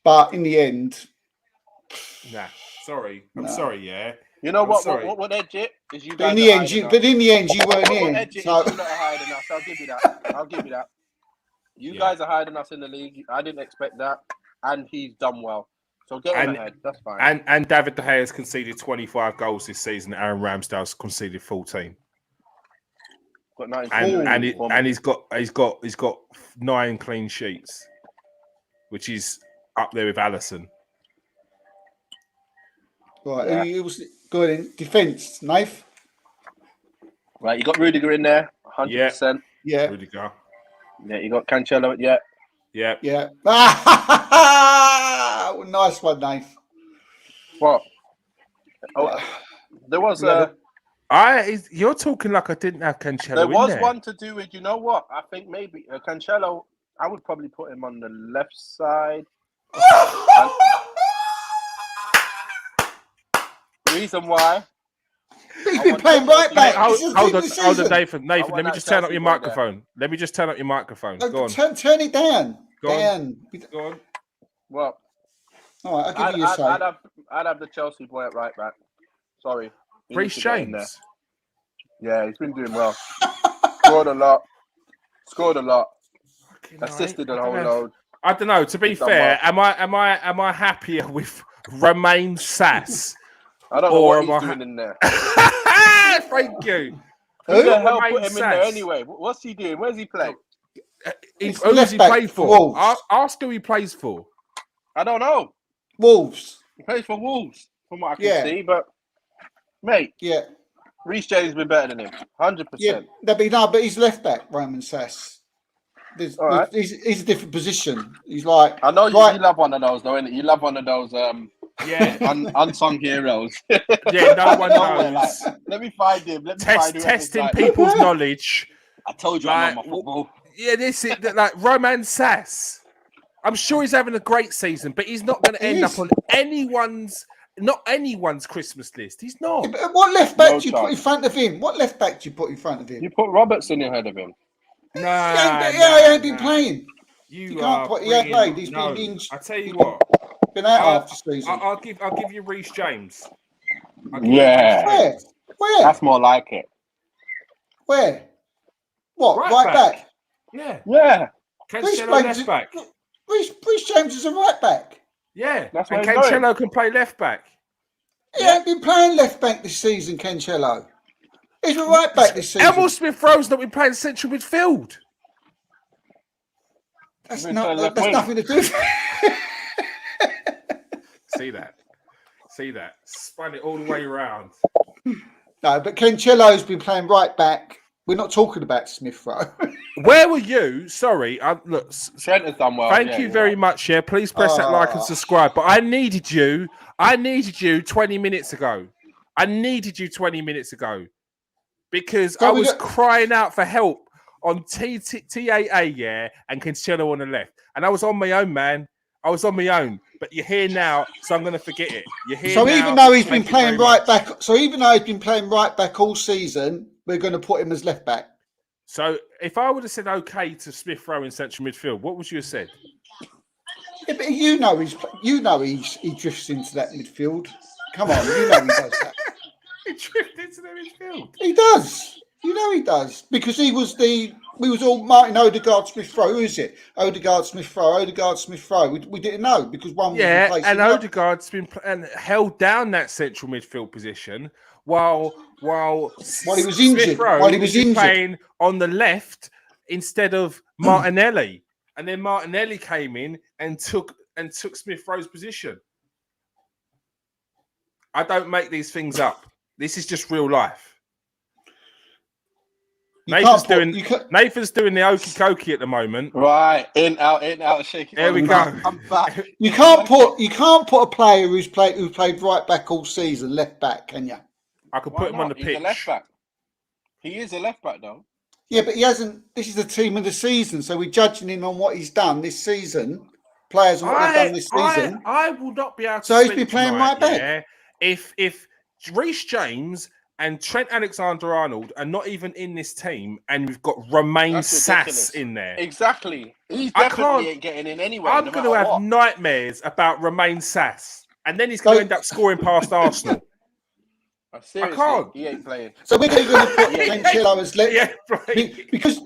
but in the end, Nah, sorry, I'm sorry, yeah. You know what? Sorry. What edge it is you. But in the end, you weren't in. Edge it, So you lot are higher than us. I'll give you that. You guys are higher than us in the league. I didn't expect that, and he's done well. So get him ahead. That's fine. And David De Gea has conceded 25 goals this season. Aaron Ramsdale's conceded 14. Got 19. And he's got 9 clean sheets, which is up there with Alisson. right, Yeah. it was good in defence, Nath. Right, you got Rudiger in there, 100%. Yeah, Rudiger. Yeah, you got Cancelo. Yeah. Yeah. yeah. Nice one, Nath. What? Oh, there was You're talking like I didn't have Cancelo. There was in there. one to do with, you know what? I think maybe Cancelo, I would probably put him on the left side. Reason why? He's been playing right back. Hold on, Nathan. Nathan, let me just turn up your microphone. Let me just turn up your microphone. Go on. Turn it down. Go down. Go on. Well, all right, I'll give you a say. I'd have the Chelsea boy at right back. Sorry. Reece James. Yeah, he's been doing well. Scored a lot. Assisted a whole load. I don't know. To be fair, am I happier with Romain Sass? I don't know what he's doing in there. Thank you. Who the hell put him in there anyway? What's he doing? Where's he playing? Who does he play for? Ask who he plays for. I don't know. Wolves. He plays for Wolves, from what I can see. But, mate, Reece James has been better than him. 100%. Yeah, but he's left back, Roman Sass. Right. He's a different position. He's like... I know you love one of those, though, innit? You love one of those... unsung heroes. Yeah, no one knows. Let me find him. Testing people's knowledge. I told you I know my football. Yeah, this is like Romain Sass. I'm sure he's having a great season, but he's not going to end up on anyone's Christmas list. He's not. Yeah, what left back do you put in front of him? You put Robertson ahead of him. He ain't been playing. He can't put. He ain't played. He's been injured. I tell you what. Been out after season. I'll give you Reece James. Where? That's more like it. Where? What? Right back? Yeah. Cancelo left back. Reece James is a right back. Yeah. That's and Cancelo can play left back. He ain't been playing left back this season, Cancelo. He's a right back this season. Emil Smith-Rowe's not been playing central midfield. That's nothing to do with See See that? Spun it all the way around. No, but Cancelo's been playing right back. We're not talking about Smith Rowe. Where were you? Sorry, look. Trent has done well. Thank you very much. Yeah, please press that like and subscribe. But I needed you 20 minutes ago. Because I was crying out for help on TAA, yeah, and Cancelo on the left. And I was on my own, man. I was on my own. But you're here now, so I'm going to forget it. You're here so now, even though he's been playing right back, all season, we're going to put him as left back. So if I would have said okay to Smith Rowe in central midfield, what would you have said? Yeah, but he drifts into that midfield. Come on, he does that. He drifted into the midfield. He does. He does. Because we was all Martin Odergaard, Smith Rowe. Who is it? Odergaard, Smith Rowe. We didn't know because one was and Odegaard's been held down that central midfield position while he was injured. While he was playing on the left instead of Martinelli. And then Martinelli came in and took Smith Rowe's position. I don't make these things up. This is just real life. Nathan's doing the okie dokie at the moment. Right, in out, shaking. There we go. I'm back. You can't put a player who played right back all season left back, can you? I could put him on the pitch. He's a left back. He is a left back though. Yeah, but he hasn't. This is the team of the season, so we're judging him on what he's done this season. Players and what they've done this season. I will not be able to. So he's been playing right back. Yeah? If Reece James and Trent Alexander-Arnold are not even in this team, and we've got Romain Sass in there. Exactly. He's definitely ain't getting in anyway. I'm going to have nightmares about Romain Sass, and then he's going to end up scoring past Arsenal. I can't. He ain't playing. So we're going to put Cancelo as left because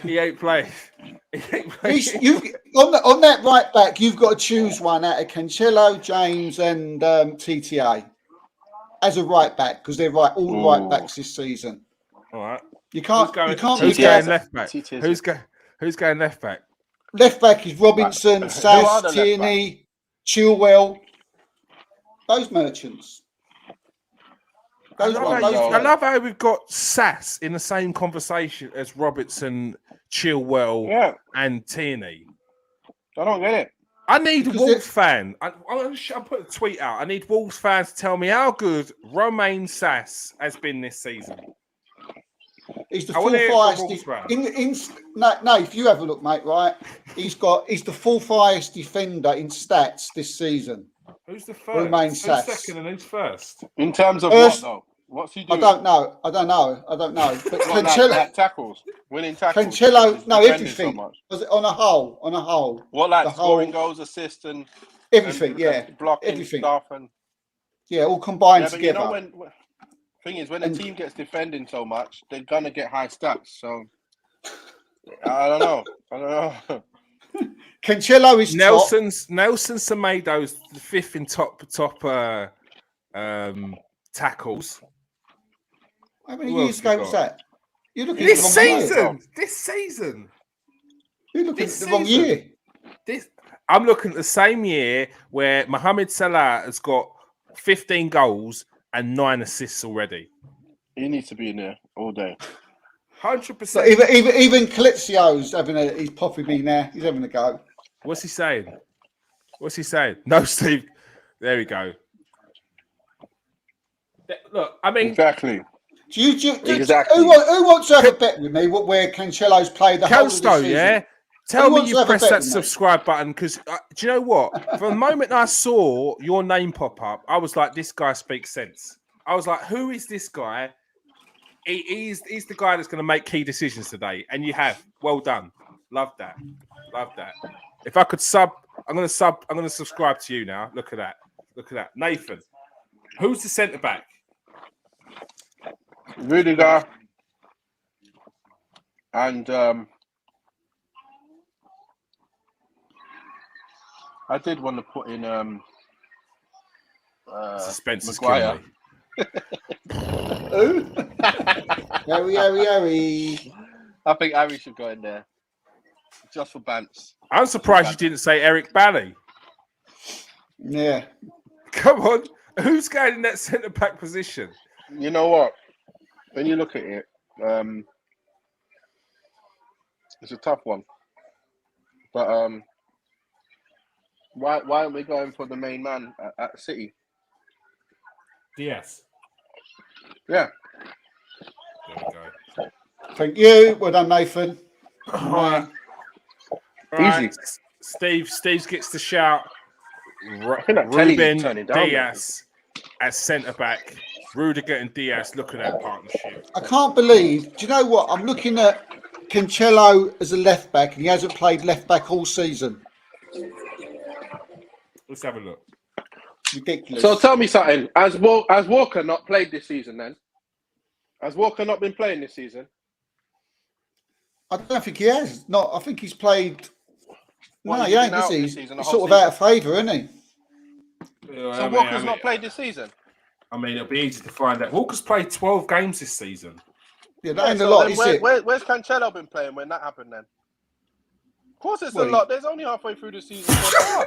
he ain't playing. On that right back, you've got to choose one out of Cancelo, James, and TTA as a right back because they're all right backs this season. All right. You can't. Who's going left back? Who's going left back? Left back is Robinson, Sass, Tierney, Chilwell. Those merchants. I love how we've got Sass in the same conversation as Robertson, Chilwell, and Tierney. I don't get it. I need Wolves fan. I'll put a tweet out. I need Wolves fans to tell me how good Romain Sass has been this season. He's the fourth highest. No, if you have a look, mate, right? He's the fourth highest defender in stats this season. Who's the first? Romain Who's Sass. Second and who's first? In terms of what though? What's he doing? I don't know. But Cancelo, like tackles, winning tackles. Cancelo, no, everything. Was it on a whole? What, like scoring goals, assists, and everything? And blocking everything. Stuff and all combined together. You know thing is, when a team gets defending so much, they're gonna get high stats. So I don't know. Cancelo is Nelson Semedo's the fifth in top tackles. How many years ago was that? You're looking this season. You're looking at the wrong year. I'm looking at the same year where Mohamed Salah has got 15 goals and 9 assists already. He needs to be in there all day. 100%. So even Calixio's he's popping me now. He's having a go. What's he saying? No, Steve. There we go. Look, I mean, exactly. Exactly. Who wants to have a bet with me? Where Cancelo's played the whole of the season? Yeah. Tell me you press that subscribe button because do you know what? From the moment I saw your name pop up, I was like, this guy speaks sense. I was like, who is this guy? He's the guy that's going to make key decisions today, and you have. Well done. Love that. If I could I'm going to subscribe to you now. Look at that. Nathan, who's the centre back? Rudiger and I did want to put in suspense is Maguire. Who? Harry. I think Harry should go in there just for bants. I'm surprised you didn't say Eric Bailly. Yeah. Come on. Who's going in that centre back position? You know what? When you look at it, it's a tough one. But why aren't we going for the main man at City? Diaz. Yeah. There we go. Thank you. Well done, Nathan. All right. Easy. Steve gets the shout. think that telly's Ruben turning down, Diaz as centre back. Rudiger and Diaz look at that partnership. I can't believe. Do you know what? I'm looking at Cancelo as a left back, and he hasn't played left back all season. Let's have a look. Ridiculous. So tell me something. Has Walker not played this season then? Has Walker not been playing this season? I don't think he has. No, I think he's played. Well, No, he's he ain't, been is out he? this season, the He's whole sort of out of favour, isn't he? So Walker's not played this season? I mean, it'll be easy to find out. Walker's played 12 games this season. Yeah, that ain't a lot, is it? Where's Cancelo been playing when that happened then? Of course it's a lot. There's only halfway through the season. I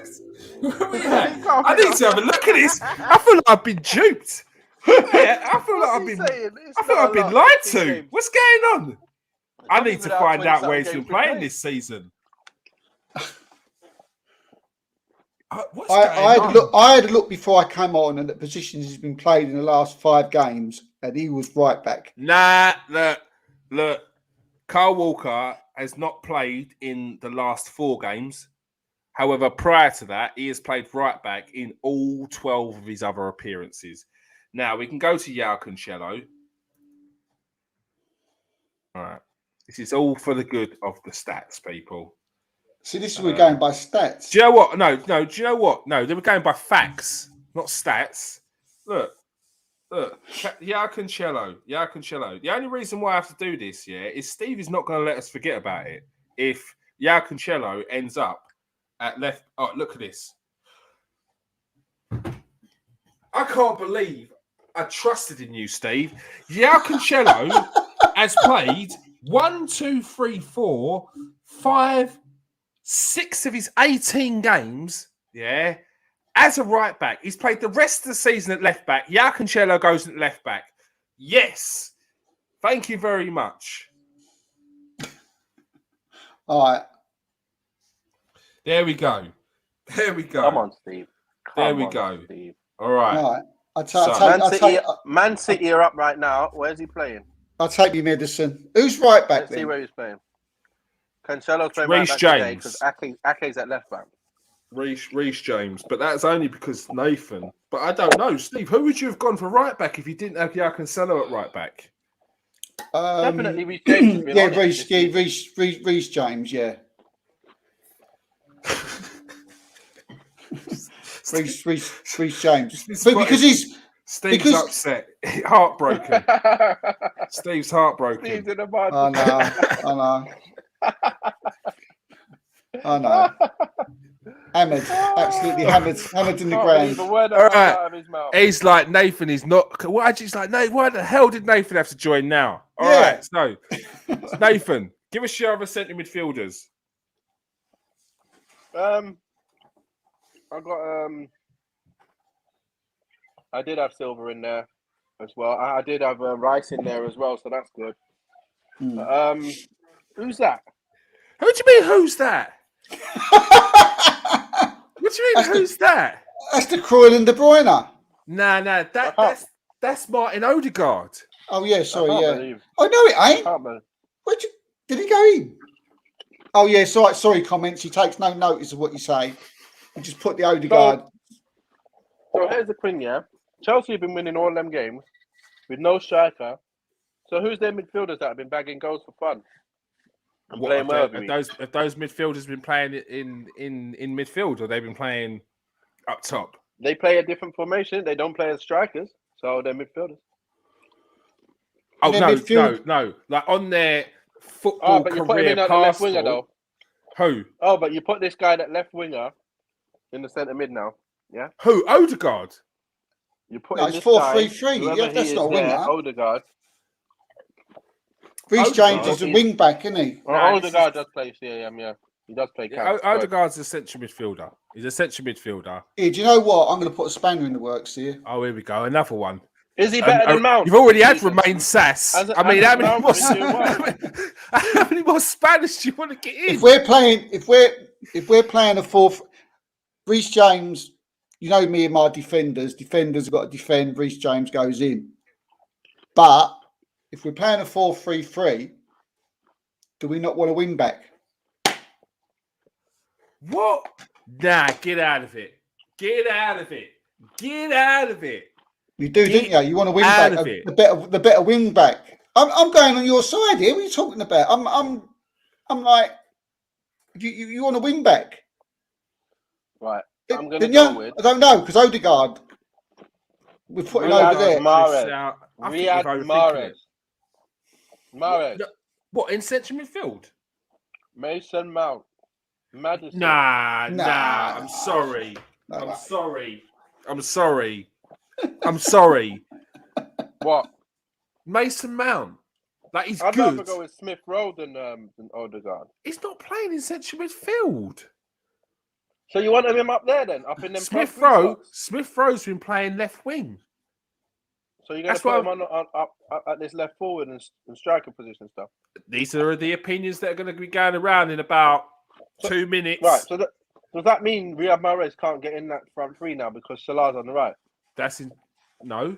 need to have a look at this. I feel like I've been duped. I feel like I've been lied to. What's going on? I need to find out where he's been playing this season. I had a look before I came on at the positions he's been played in the last 5 games, and he was right back. Nah, look. Kyle Walker has not played in the last 4 games. However, prior to that, he has played right back in all 12 of his other appearances. Now, we can go to João Cancelo. All right. This is all for the good of the stats, people. See, this is we're going by stats. Do you know what? No. Do you know what? No, they were going by facts, not stats. Look. João Cancelo. The only reason why I have to do this, is Steve is not going to let us forget about it. If João Cancelo ends up at left, look at this. I can't believe I trusted in you, Steve. João Cancelo has played 1, 2, 3, 4, 5, 6 of his 18 games, as a right back. He's played the rest of the season at left back. João Cancelo goes at left back. Yes. Thank you very much. All right. There we go. Come on, Steve. There we go. Steve. All right. All right. Man City are up right now. Where's he playing? I'll take your medicine. Who's right back Let's then? see where he's playing. Cancelo's playing Reece right back today James. because Ake's at left back. Reece James, but that's only because Nathan. But I don't know, Steve. Who would you have gone for right back if you didn't have João Cancelo at right back? Definitely Reece James. Reece James, yeah. Reece James. Because Steve's upset, heartbroken. Steve's heartbroken. Steve's in the mud. I know. Hammered, absolutely hammered in the ground. All right. He's like, Nathan is not. Why the hell did Nathan have to join now? All right, so Nathan, give us your other centre midfielders. I did have Silva in there as well. I did have Rice in there as well, so that's good. Who's that? Who do you mean? Who's that? What do you mean? Who's that? That's the Croydon and De Bruyne. Nah. That's Martin Odegaard. Oh yeah, sorry, Believe. Oh no, it ain't. Did he go in? Oh yeah, sorry. Comments. He takes no notice of what you say. He just put the Odegaard. So here's the thing, Chelsea have been winning all them games with no striker. So who's their midfielders that have been bagging goals for fun? Have those midfielders been playing in midfield, or they've been playing up top? They play a different formation. They don't play as strikers, so they're midfielders. Oh no! Like on their football but you put him in at the left winger, though. Who? Oh, but you put this guy at left winger in the centre mid now. Yeah. Who? Odegaard. You put it's 4-3-3. Yeah, that's not a winger. Odegaard. Reece James is a wing back, isn't he? Odegaard does play CAM, yeah. He does play counter. Odegaard's a central midfielder. He's a central midfielder. Yeah, do you know what? I'm going to put a spanner in the works here. Oh, here we go. Another one. Is he better than Mount? You've already had Romain Sass. How many more Spanish do you want to get in? If we're playing a fourth, Reece James, you know me and my defenders. Defenders have got to defend. Reece James goes in. But if we're playing a 4-3-3, do we not want a wing back? What? Nah, get out of it. Get out of it. Get out of it. You do, didn't you? You want a wing back, the better wing back. I'm going on your side here. What are you talking about? I'm like, you want a wing back, right? I'm going to go with. I don't know because Odegaard. We're putting over there. Riyad Mahrez. What in central midfield? Mason Mount. Madison. Nah. I'm sorry. I'm sorry. What? Mason Mount. Like he's I'd good. rather go with Smith Rowe than Odegaard. He's not playing in central midfield. So you want him up there then? Up in them Smith Rowe's been playing left wing. So you're going to put him on at this left forward and striker position stuff? These are the opinions that are going to be going around in about 2 minutes. Right. So does that mean Riyad Mahrez can't get in that front three now because Salah's on the right? No.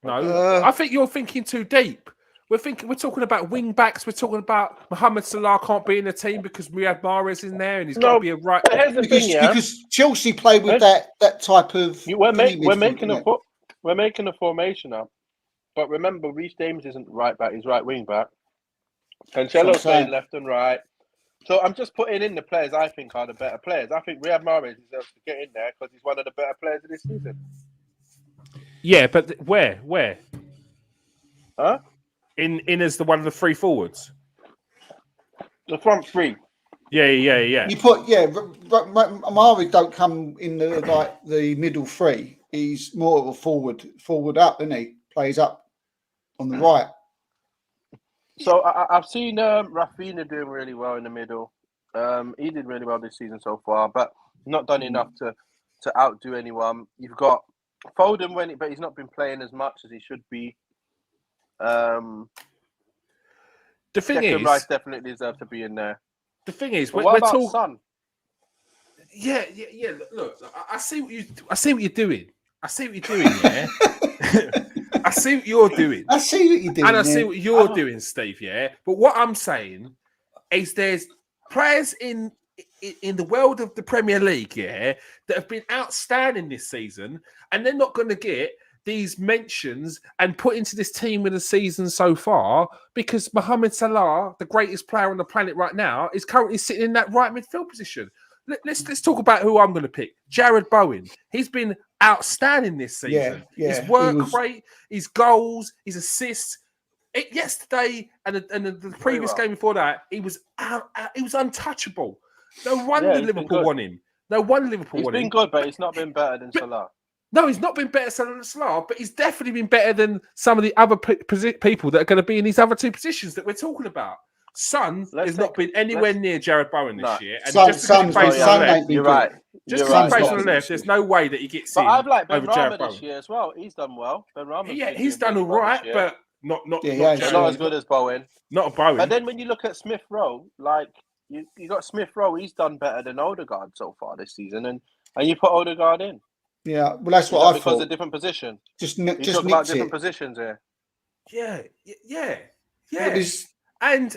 I think you're thinking too deep. We're talking about wing backs. We're talking about Mohamed Salah can't be in the team because Riyad Mahrez in there and he's got to be a right. Because Chelsea play with that type of. We're making a formation now, but remember, Reece James isn't right back; he's right wing back. Cancelo's playing left and right. So I'm just putting in the players I think are the better players. I think Riyad Mahrez deserves to get in there because he's one of the better players of this season. Yeah, but where? Huh? In as the one of the three forwards. The front three. Yeah. You put Mahrez don't come in the middle three. He's more of a forward up, isn't he? Plays up on the right. So I've seen Rafinha doing really well in the middle. He did really well this season so far, but not done enough to outdo anyone. You've got Foden but he's not been playing as much as he should be. The thing Declan is, Rice definitely deserves to be in there. The thing is, what about Son? Yeah. Look, I see what you're doing. Yeah. I see what you're doing. I see what you're doing. And I see what you're doing, Steve, yeah? But what I'm saying is there's players in the world of the Premier League, yeah, that have been outstanding this season, and they're not going to get these mentions and put into this team in the season so far because Mohamed Salah, the greatest player on the planet right now, is currently sitting in that right midfield position. Let's talk about who I'm going to pick. Jared Bowen. He's been outstanding this season. Yeah, his work rate, his goals, his assists. Yesterday and the previous game before that, he was untouchable. No wonder Liverpool won him. No wonder Liverpool won him. He's been good, but he's not been better than Salah. No, he's not been better than Salah, but he's definitely been better than some of the other people that are going to be in these other two positions that we're talking about. Son has not been anywhere near Jared Bowen this year. And you're right. Just because he plays on the left, there's no way that he gets in. But I've liked Ben over Jared Rama this year as well. He's done well. Ben Rama. Yeah, he's done all right, but not as good as Bowen. Not Bowen. And then when you look at Smith Rowe, like you got Smith Rowe, he's done better than Odegaard so far this season, and you put Odegaard in. Yeah, well, that's what I thought. Because a different position. Just about different positions here. Yeah. And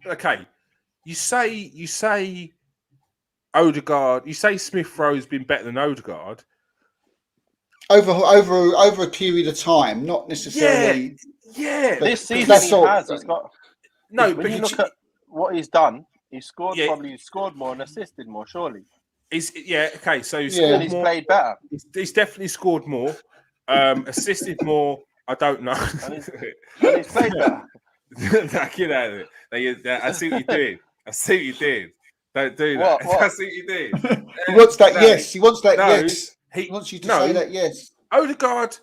okay, you say Odegaard. You say Smith Rowe's been better than Odegaard over a period of time, not necessarily. Yeah. This season he's got. No, when you look at what he's done, he's scored more and assisted more. Surely. Okay. So he's played better. He's definitely scored more, assisted more. I don't know. And he's played better. Get out of it. I see what you're doing. Don't do that. What? I see what you're doing. He wants that yes. He wants that yes. He wants you to say that yes. Odegaard,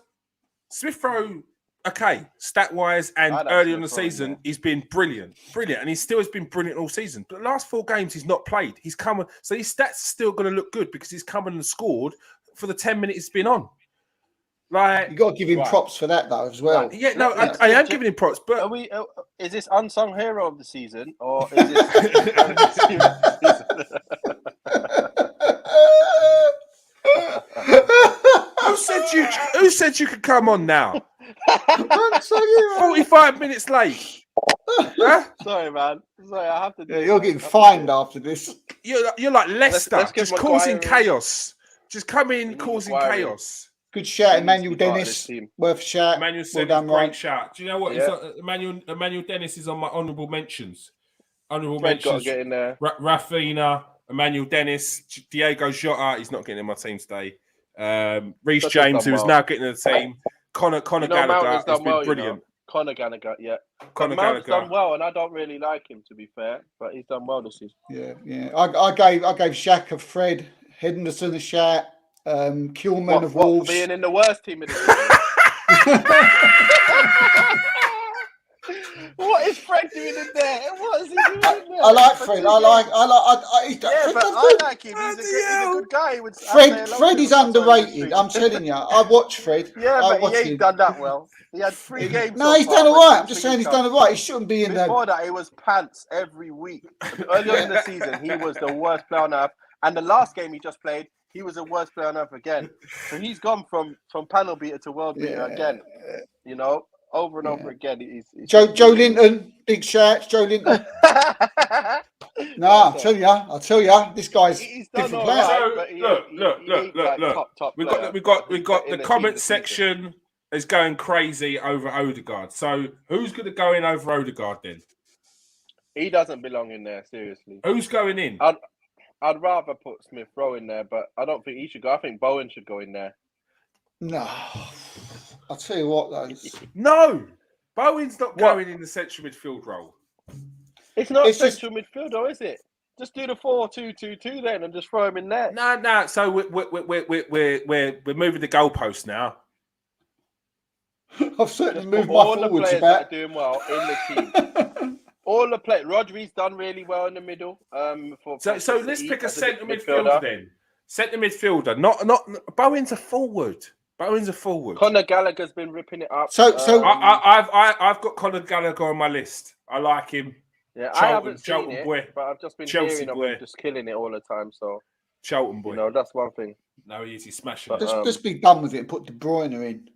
Smith Rowe okay, stat-wise and I'd early actually on the throw him season, there. he's been brilliant, and he still has been brilliant all season. But the last 4 games, he's not played. He's come, so his stats are still going to look good because he's come and scored for the 10 minutes he's been on. Like, You got to give him props for that though as well. yeah, no, I am giving him props, but Are we? Is this unsung hero of the season or is this? Who said you could come on now? 45 minutes late. Huh? Sorry, man. Sorry, I have to. Yeah, you're getting fined after this. You're like Leicester, Let's give just causing Maguire chaos. Just come in, need causing Maguire in. chaos. Good shout, He needs Emmanuel to be part of Dennis. this team. Worth a shout. Emmanuel said done, great Ryan. shout. Do you know what? Yeah. Emmanuel Dennis is on my honourable mentions. Honourable Trent got to mentions. get in there. Rafinha, Emmanuel Dennis, Diego Jota. He's not getting in my team today. Reece Such James, done who's well. now getting in the team. Conor Mount Gallagher has has done been well, brilliant. Conor Gallagher, yeah. Conor Mount's Gallagher. done well, and I don't really like him to be fair, but he's done well this season. Yeah. I gave Xhaka, Fred, Henderson a shout. Kilman of What, Wolves. for being in the worst team of the season? What is Fred doing in there? What is he doing in there? I like Fred. Yeah, Fred but does I good. like him. He's a good guy. He would say Fred hello is to him outside underrated. the street. I'm telling you. I watch Fred. Yeah, I but watch he ain't him. done that well. He had 3 games. No, so he's far, done all but right. I'm just saying he's done all right. He shouldn't be in there. Before that, it was pants every week. Early on in the season, he was the worst player on earth. And the last game he just played, he was the worst player on earth again. So he's gone from panel beater to world beater again. You know, over and over again. He's Joe Linton, big shout, Joe Linton. No, I'll tell you, this guy's He's done different all player. right, So, but look. Top We player. got In the the comment team section is going crazy over Odegaard. So who's going to go in over Odegaard then? He doesn't belong in there, seriously. Who's going in? I'd rather put Smith Rowe in there, but I don't think he should go. I think Bowen should go in there. No, I'll tell you what, though. No, Bowen's not going in the central midfield role. It's not It's just- central midfielder, is it? Just do the 4-2-2-2 then, and just throw him in there. No. So we're moving the goalpost now. I've certainly Just moved put my all the forwards players about. that are doing well in the team. All the players. Rodri's done really well in the middle. So let's pick a centre midfielder then. Centre midfielder, not Bowen's a forward. Conor Gallagher's been ripping it up. So I've got Conor Gallagher on my list. I like him. Yeah, Charlton- I haven't seen Charlton it, boy. but I've just been Chelsea hearing of boy. him just killing it all the time. So Charlton boy. you know that's one thing. No, he's smashing. But, it. just be done with it and put De Bruyne in.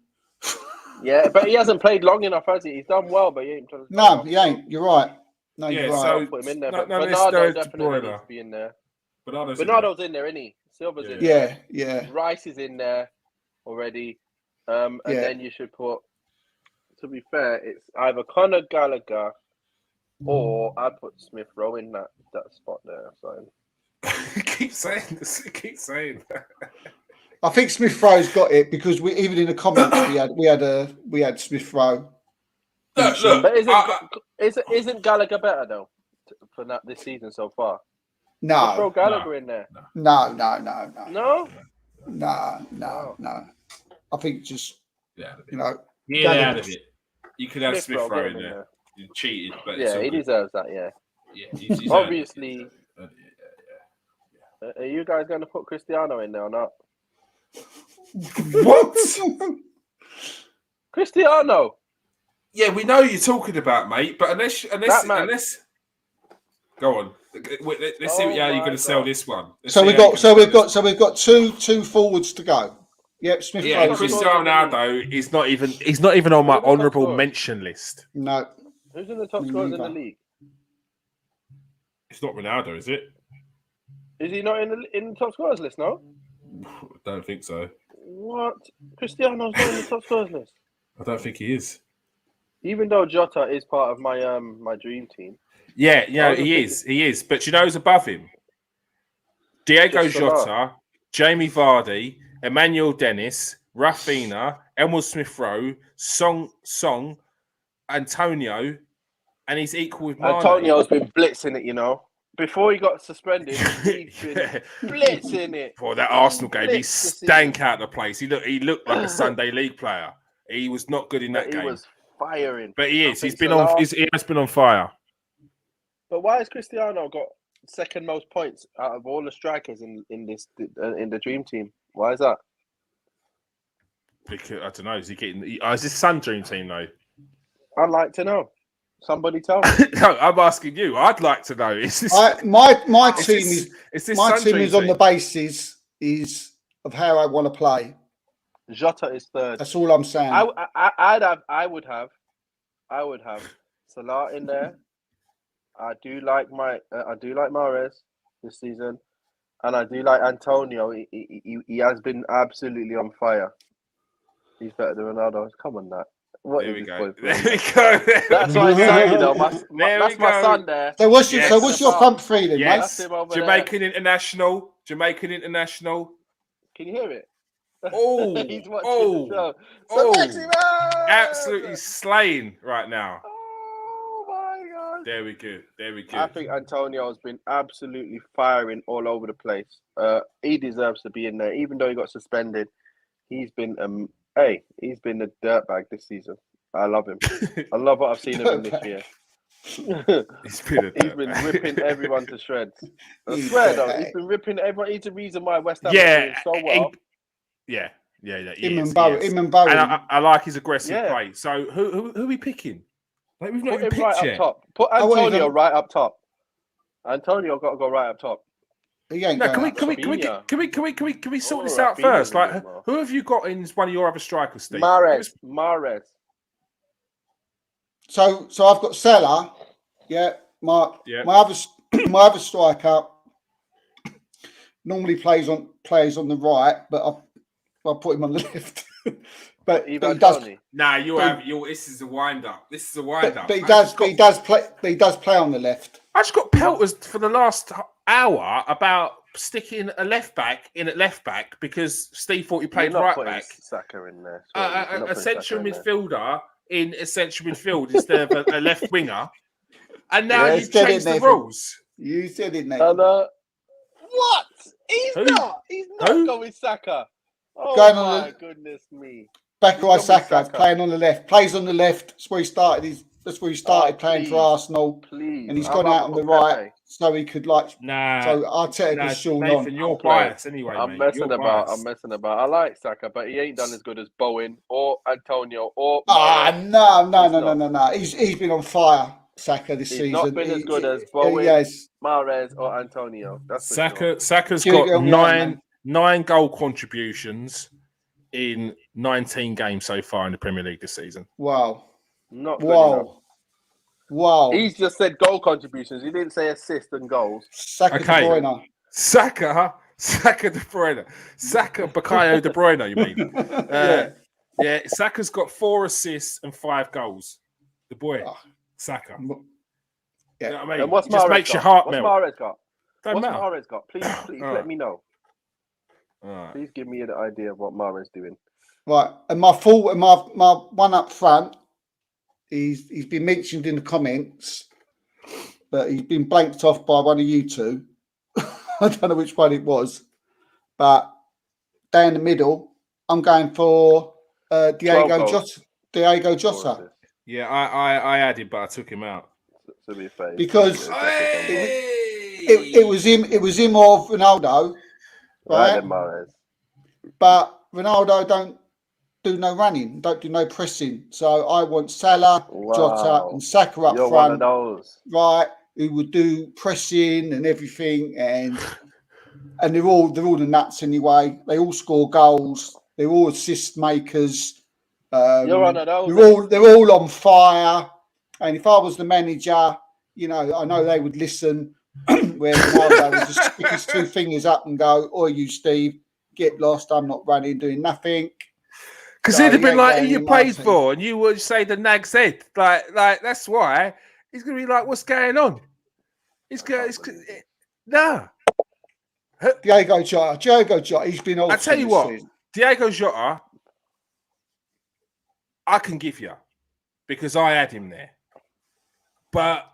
Yeah, but he hasn't played long enough, has he? He's done well, but he ain't. No, he ain't. You're right. No, Yeah, you're right. so- Put him in there. No, But no, let's Bernardo go to definitely Bruyne. needs to be in there. Bernardo's in there, isn't he? Silva's in yeah. there. Rice is in there already. And then you should put. To be fair, it's either Conor Gallagher or I'd put Smith Rowe in that spot there. So keep saying this. Keep saying that. I think Smith Rowe's got it because we even in the comments we had Smith Rowe. Look, but isn't Gallagher better though for that this season so far? Just throw No, Gallagher in there. no. No. I think just you know. Get out of it. You could have Smith Smith Rowe, Rowe get in him in there. You cheated, but it's Yeah, all he good. deserves that. Yeah. Yeah, he's Obviously. earned it. Are you guys going to put Cristiano in there or not? What? Cristiano. Yeah, we know you're talking about, mate. But unless, go on. Let's see how you're going to sell this one. So we've got two forwards to go. Yep, Smith Yeah, Rowe. Cristiano Ronaldo is not even on my honourable mention list. No. Who's in the top scorers in the league? It's not Ronaldo, is it? Is he not in the top scorers list? No. I don't think so. What? Cristiano's not in the top scorers list. I don't think he is. Even though Jota is part of my my dream team. Yeah, he is. But you know who's above him? Diego Jota, Jamie Vardy, Emmanuel Dennis, Rafinha, Emil Smith Rowe, Song, Antonio, and he's equal with Mane. Antonio's been blitzing it, you know. Before he got suspended, he's been blitzing it. For that Arsenal game, he stank out the place. He looked like a Sunday League player. He was not good in that game. He was firing. But he is. I He's think been Salah- on. He has been on fire. But why has Cristiano got second most points out of all the strikers in the dream team? Why is that? Because I don't know. Is he getting? Is this Sun dream team though? I'd like to know. Somebody tell me. No, I'm asking you. I'd like to know. Is this my is team this- is is this my Sun team dream is on the team? basis of how I want to play. Jota is third. That's all I'm saying. I would have Salah in there. I do like Mahrez this season, and I do like Antonio. He has been absolutely on fire. He's better than Ronaldo. Come on, that. What There is we this go. boyfriend? There we go. That's my son, you know. There That's we my go. son there. So what's your Yes. so what's your front three then, mate? Yes, That's him over Jamaican international. Jamaican international. Can you hear it? Oh, He's watching oh, the show. oh. Maximum! Absolutely slaying right now. Oh my god! There we go. There we go. I think Antonio has been absolutely firing all over the place. He deserves to be in there, even though he got suspended. He's been he's been a dirtbag this season. I love him. I love what I've seen of him this year. He's been ripping everyone to shreds. I swear though, he's been ripping everyone. He's the reason why West Ham are doing so well. Yeah. Him and Bowen. And I like his aggressive play. So who are we picking? Like we've not Put even him right picked up yet. top. Put Antonio right up top. Antonio got to go right up top. He ain't No, going can we sort this out Rafinha first? is Like, in there. who have you got in one of your other strikers, Steve? Mahrez. So I've got Salla. Yeah, my other striker normally plays on the right, but I put him on the left. but he does. Nah, this is a wind up. This is a wind up. But he does play on the left. I just got pelters for the last hour about sticking a left back in at left back because Steve thought he played right back. Saka in there. A central midfielder in a central midfield instead of a left winger. And now you've changed the rules. You said it, Nate. What? He's not going Saka. Oh my goodness me. Bakary Saka playing on the left. Plays on the left. That's where he started. That's where he started playing for Arsenal. Please. And he's gone out on the right, so he could So Arteta Sean on. Nathan, you're biased anyway. I'm messing about. I like Saka, but he ain't done as good as Bowen or Antonio or. No. He's been on fire, Saka, this season. He's not been as good as Bowen, Mahrez, or Antonio. That's Saka's got nine goal contributions in 19 games so far in the Premier League this season. Wow. Not good enough. Wow. He's just said goal contributions. He didn't say assist and goals. Saka De Bruyne. Saka De Bruyne. Saka Bukayo De Bruyne, you mean? Yeah, Saka's got 4 assists and 5 goals. The boy, Saka. Yeah. You know what I mean? And what's just Mahrez makes got? your heart What's melt. Mahrez got? What's Mahrez got? Please let me know. Right. Please give me an idea of what Mahrez doing. Right, and my one up front, he's been mentioned in the comments, but he's been blanked off by one of you two. I don't know which one it was, but down the middle, I'm going for Diego Jota. Yeah, I had him, but I took him out. To be fair, because it was him or Ronaldo, right? But Ronaldo don't do no running, don't do no pressing. So I want Salah, Jota, and Saka up front. One of those, right? Who would do pressing and everything, and they're all the nuts anyway. They all score goals. They're all assist makers. You're one of those. They're all on fire. And if I was the manager, I know they would listen. Where Ronaldo would just stick his 2 fingers up and go, "Oi, you Steve, get lost. I'm not running, doing nothing." Because he'd have been like, "Who you played for?" And you would say the nag's head. Like that's why he's gonna be like, "What's going on?" Nah. Diego Jota. He's been old. I tell you what, Diego Jota, I can give you because I had him there. But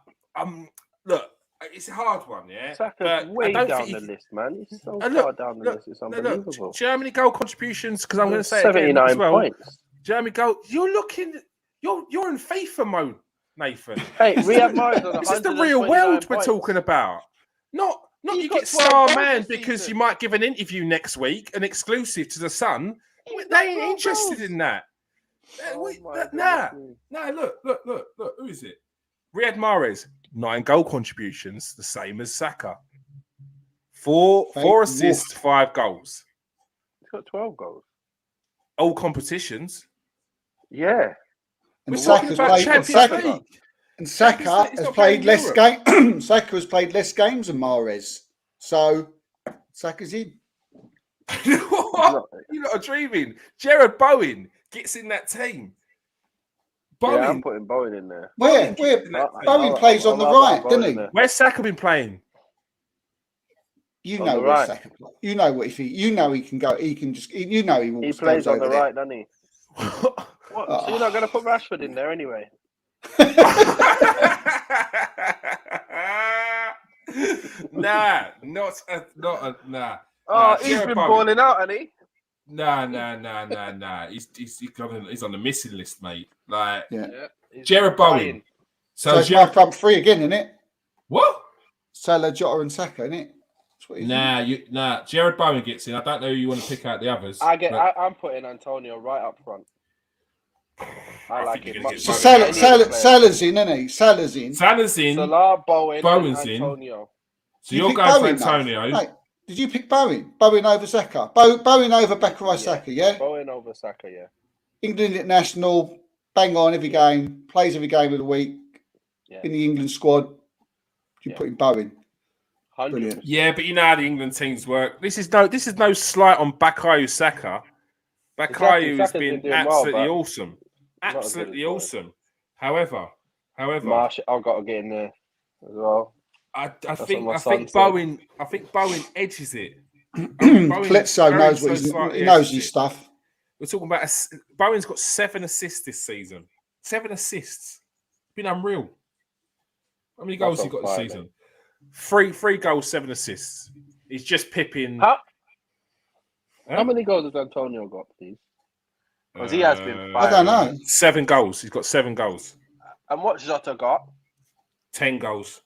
look, it's a hard one, yeah. Saka's way down the list, man. He's so far down the list. It's unbelievable. Do you know how many goal contributions? Because I'm going to say 79 as well. points. Jeremy Gold, you're in FIFA mode, Nathan. Hey, Riyad Mahrez on This is the real world we're talking about. Not you get star man because you might give an interview next week, an exclusive to the Sun. They ain't interested in that. Nah. Look. Who is it? Riyad Mahrez, 9 goal contributions, the same as Saka. 4 assists, 5 goals. He's got 12 goals. All competitions. Yeah. And Saka's Saka has played less games. Saka has played less games than Mahrez. So Saka's in. What? You're not dreaming. Jared Bowen gets in that team. Bowen. Yeah, I'm putting Bowen in there. Where Bowen plays on the right, doesn't he? Where's Saka been playing? You know where Saka plays. You know what if he. You know he can go. He can just. You know he walks. He plays on the right, doesn't he? What? So you're not going to put Rashford in there anyway? Nah. Oh, he's been balling out, hasn't he? Nah. He's on the missing list, mate. Like, Jared Bowen. So it's my front three again, isn't it? What? Salah, Jota, and Saka, isn't it? Nah. Jared Bowen gets in. I don't know who you want to pick out the others. I'm putting Antonio right up front. I like it. So Salah's in, isn't he? Salah's in. Salah, Bowen's Antonio. in. So you're going for Antonio. Mate, did you pick Bowen? Bowen over Saka? Bowen over Bakarai Saka, yeah? Bowen over Saka, yeah. England international, bang on every game, plays every game of the week. Yeah. In the England squad, you put in Bowen. 100%. Yeah, but you know how the England teams work. This is no slight on Bakayo Saka. Bakayo has been absolutely awesome. Absolutely awesome. However, Marsh, I've got to get in there as well. I think Bowen edges it. Bledsoe knows what he knows his stuff. We're talking about Bowen's got 7 assists this season. 7 assists. It's been unreal. How many goals has he got this season? 3 goals, 7 assists. He's just pipping. How many goals has Antonio got, please? Because he has been. I don't know. 7 goals. He's got 7 goals. And what Jota got? 10 goals.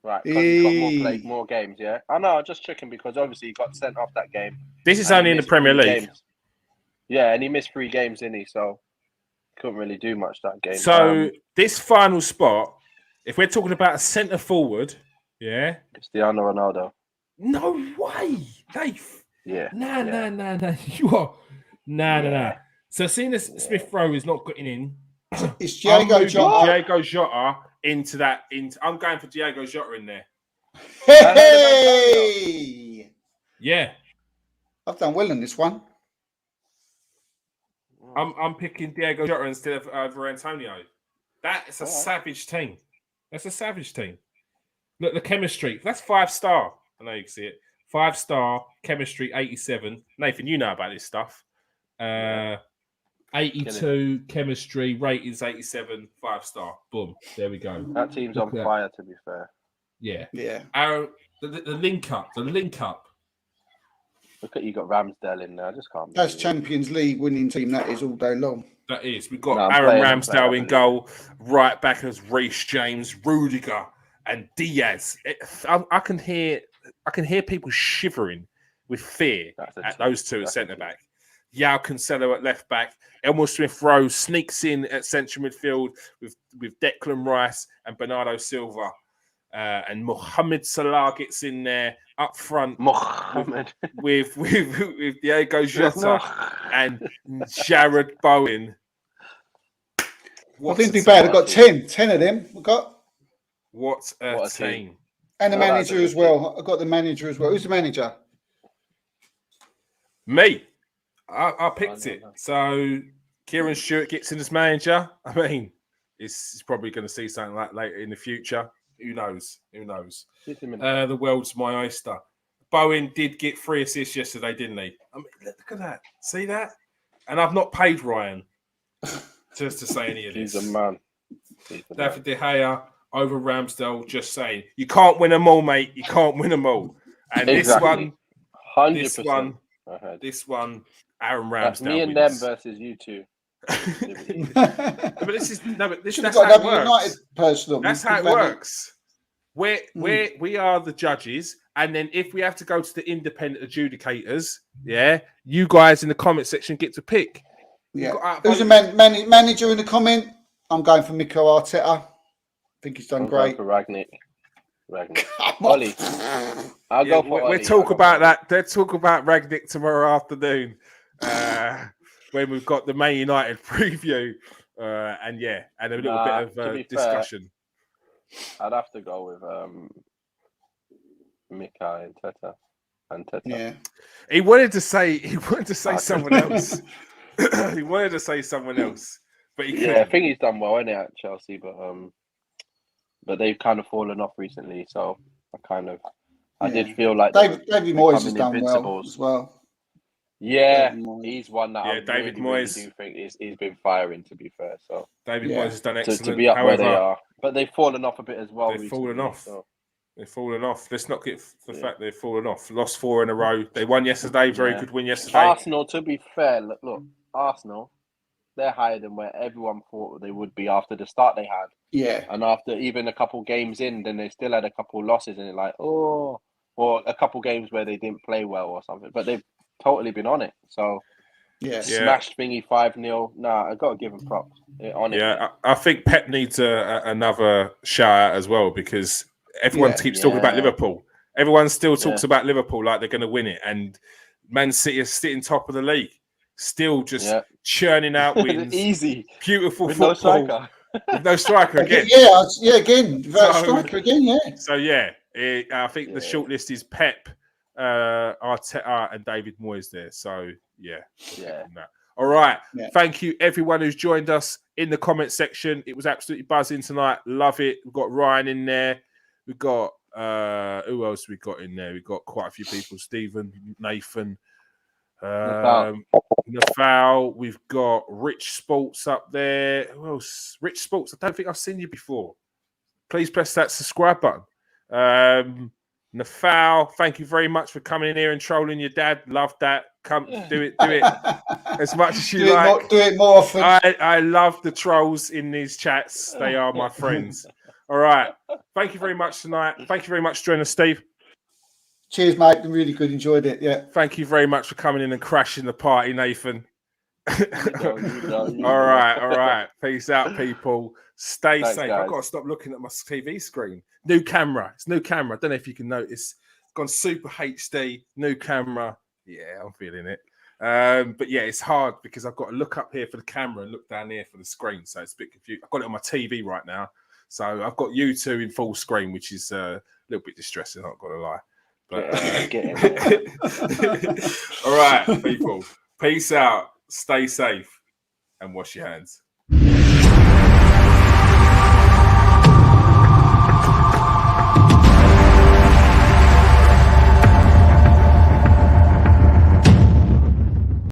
Right, because he's got more games, yeah? I know, I'm just checking because obviously he got sent off that game. This is only in the Premier League. Games. Yeah, and he missed 3 games, didn't he? So couldn't really do much that game. So this final spot, if we're talking about a centre forward, yeah? Cristiano Ronaldo. No way, Dave. Yeah. Nah. You are. Nah. So seeing as Smith Rowe is not getting in, it's Diego Jota into that. I'm going for Diego Jota in there. Hey! Yeah. I've done well in this one. I'm picking Diego Jota instead of over Antonio. That's a savage team. That's a savage team. Look, the chemistry. That's 5-star. I know you can see it. 5-star chemistry, 87. Nathan, you know about this stuff. 82 chemistry, ratings 87, 5-star. Boom. There we go. That team's on fire, to be fair. Yeah. Aaron, the link up. Look at you got Ramsdale in there. I just can't. That's Champions League winning team. That is all day long. That is. We've got Aaron Ramsdale in goal. Right back as Reece James, Rudiger, and Diaz. I can hear people shivering with fear at those two at centre back. Yao Cancelo at left back. Elmo Smith Rowe sneaks in at central midfield with Declan Rice and Bernardo Silva. And Mohamed Salah gets in there up front with Diego Jota and Jared Bowen. I didn't do bad. I've got 10 of them. We've got. What a team. And the manager as well. I've got the manager as well. Who's the manager? Me. I picked it. So Kieran Stewart gets in as manager. I mean, he's probably going to see something like later in the future. Who knows? The world's my oyster. Bowen did get 3 assists yesterday, didn't he? I mean, look at that. See that? And I've not paid Ryan just to say any of this. He's a man. David De Gea over Ramsdale, just saying. You can't win them all, mate. You can't win them all. And exactly. 100%. This one, Aaron That's Ramsdale me and wins. them versus you two. But this is Should have that's got how it another United works. person on. That's how it works. We are the judges, and then if we have to go to the independent adjudicators, yeah, you guys in the comment section get to pick. Yeah. Who's the manager in the comment? I'm going for Mikel Arteta. I think he's done great. For Ragnick. Ollie. I'll go for Ollie. We'll talk about that. Let's talk about Ragnick tomorrow afternoon when we've got the Man United preview and a little bit of discussion. I'd have to go with Mikel Arteta. Yeah. He wanted to say someone else. He wanted to say someone else, but he couldn't. I think he's done well, at Chelsea, but they've kind of fallen off recently. So I did feel like David Moyes has done well as well. Yeah, he's one that I David really Moyes do think he's been firing. To be fair, so David Moyes has done excellent to be up where they are, but they've fallen off a bit as well. They've fallen off. So. They've fallen off. Let's not get the fact they've fallen off. Lost 4 in a row. They won yesterday. Very good win yesterday. Arsenal, to be fair, look, Arsenal, they're higher than where everyone thought they would be after the start they had. Yeah. And after even a couple games in, then they still had a couple losses, and they're or a couple games where they didn't play well or something. But they've totally been on it. So smashed thingy 5-0. Nah, I got to give them props on it. Yeah, I think Pep needs another shout out as well, because everyone keeps talking about Liverpool. Everyone still talks about Liverpool like they're going to win it, and Man City is sitting top of the league, still just churning out wins. Easy, beautiful with football. With no striker again. Again, without striker again. So I think the shortlist is Pep, Arteta, and David Moyes there. So all right. Yeah. Thank you everyone who's joined us in the comment section. It was absolutely buzzing tonight. Love it. We've got Ryan in there. We've got who else we got in there? We've got quite a few people. Stephen, Nathan, Nafal. We've got Rich Sports up there. Who else? Rich Sports. I don't think I've seen you before. Please press that subscribe button. Nafal, thank you very much for coming in here and trolling your dad. Love that. Come do it as much as you like. Do it more often. I love the trolls in these chats. They are my friends. All right. Thank you very much tonight. Thank you very much for joining us, Steve. Cheers, mate. Been really good. Enjoyed it. Yeah. Thank you very much for coming in and crashing the party, Nathan. You All right. Peace out, people. Stay safe. Guys. I've got to stop looking at my TV screen. New camera. It's new camera. I don't know if you can notice. It's gone super HD. New camera. Yeah, I'm feeling it. But yeah, it's hard because I've got to look up here for the camera and look down here for the screen. So it's a bit confusing. I've got it on my TV right now. So I've got you two in full screen, which is a little bit distressing, I'm not going to lie. But all right, people. Peace out. Stay safe and wash your hands.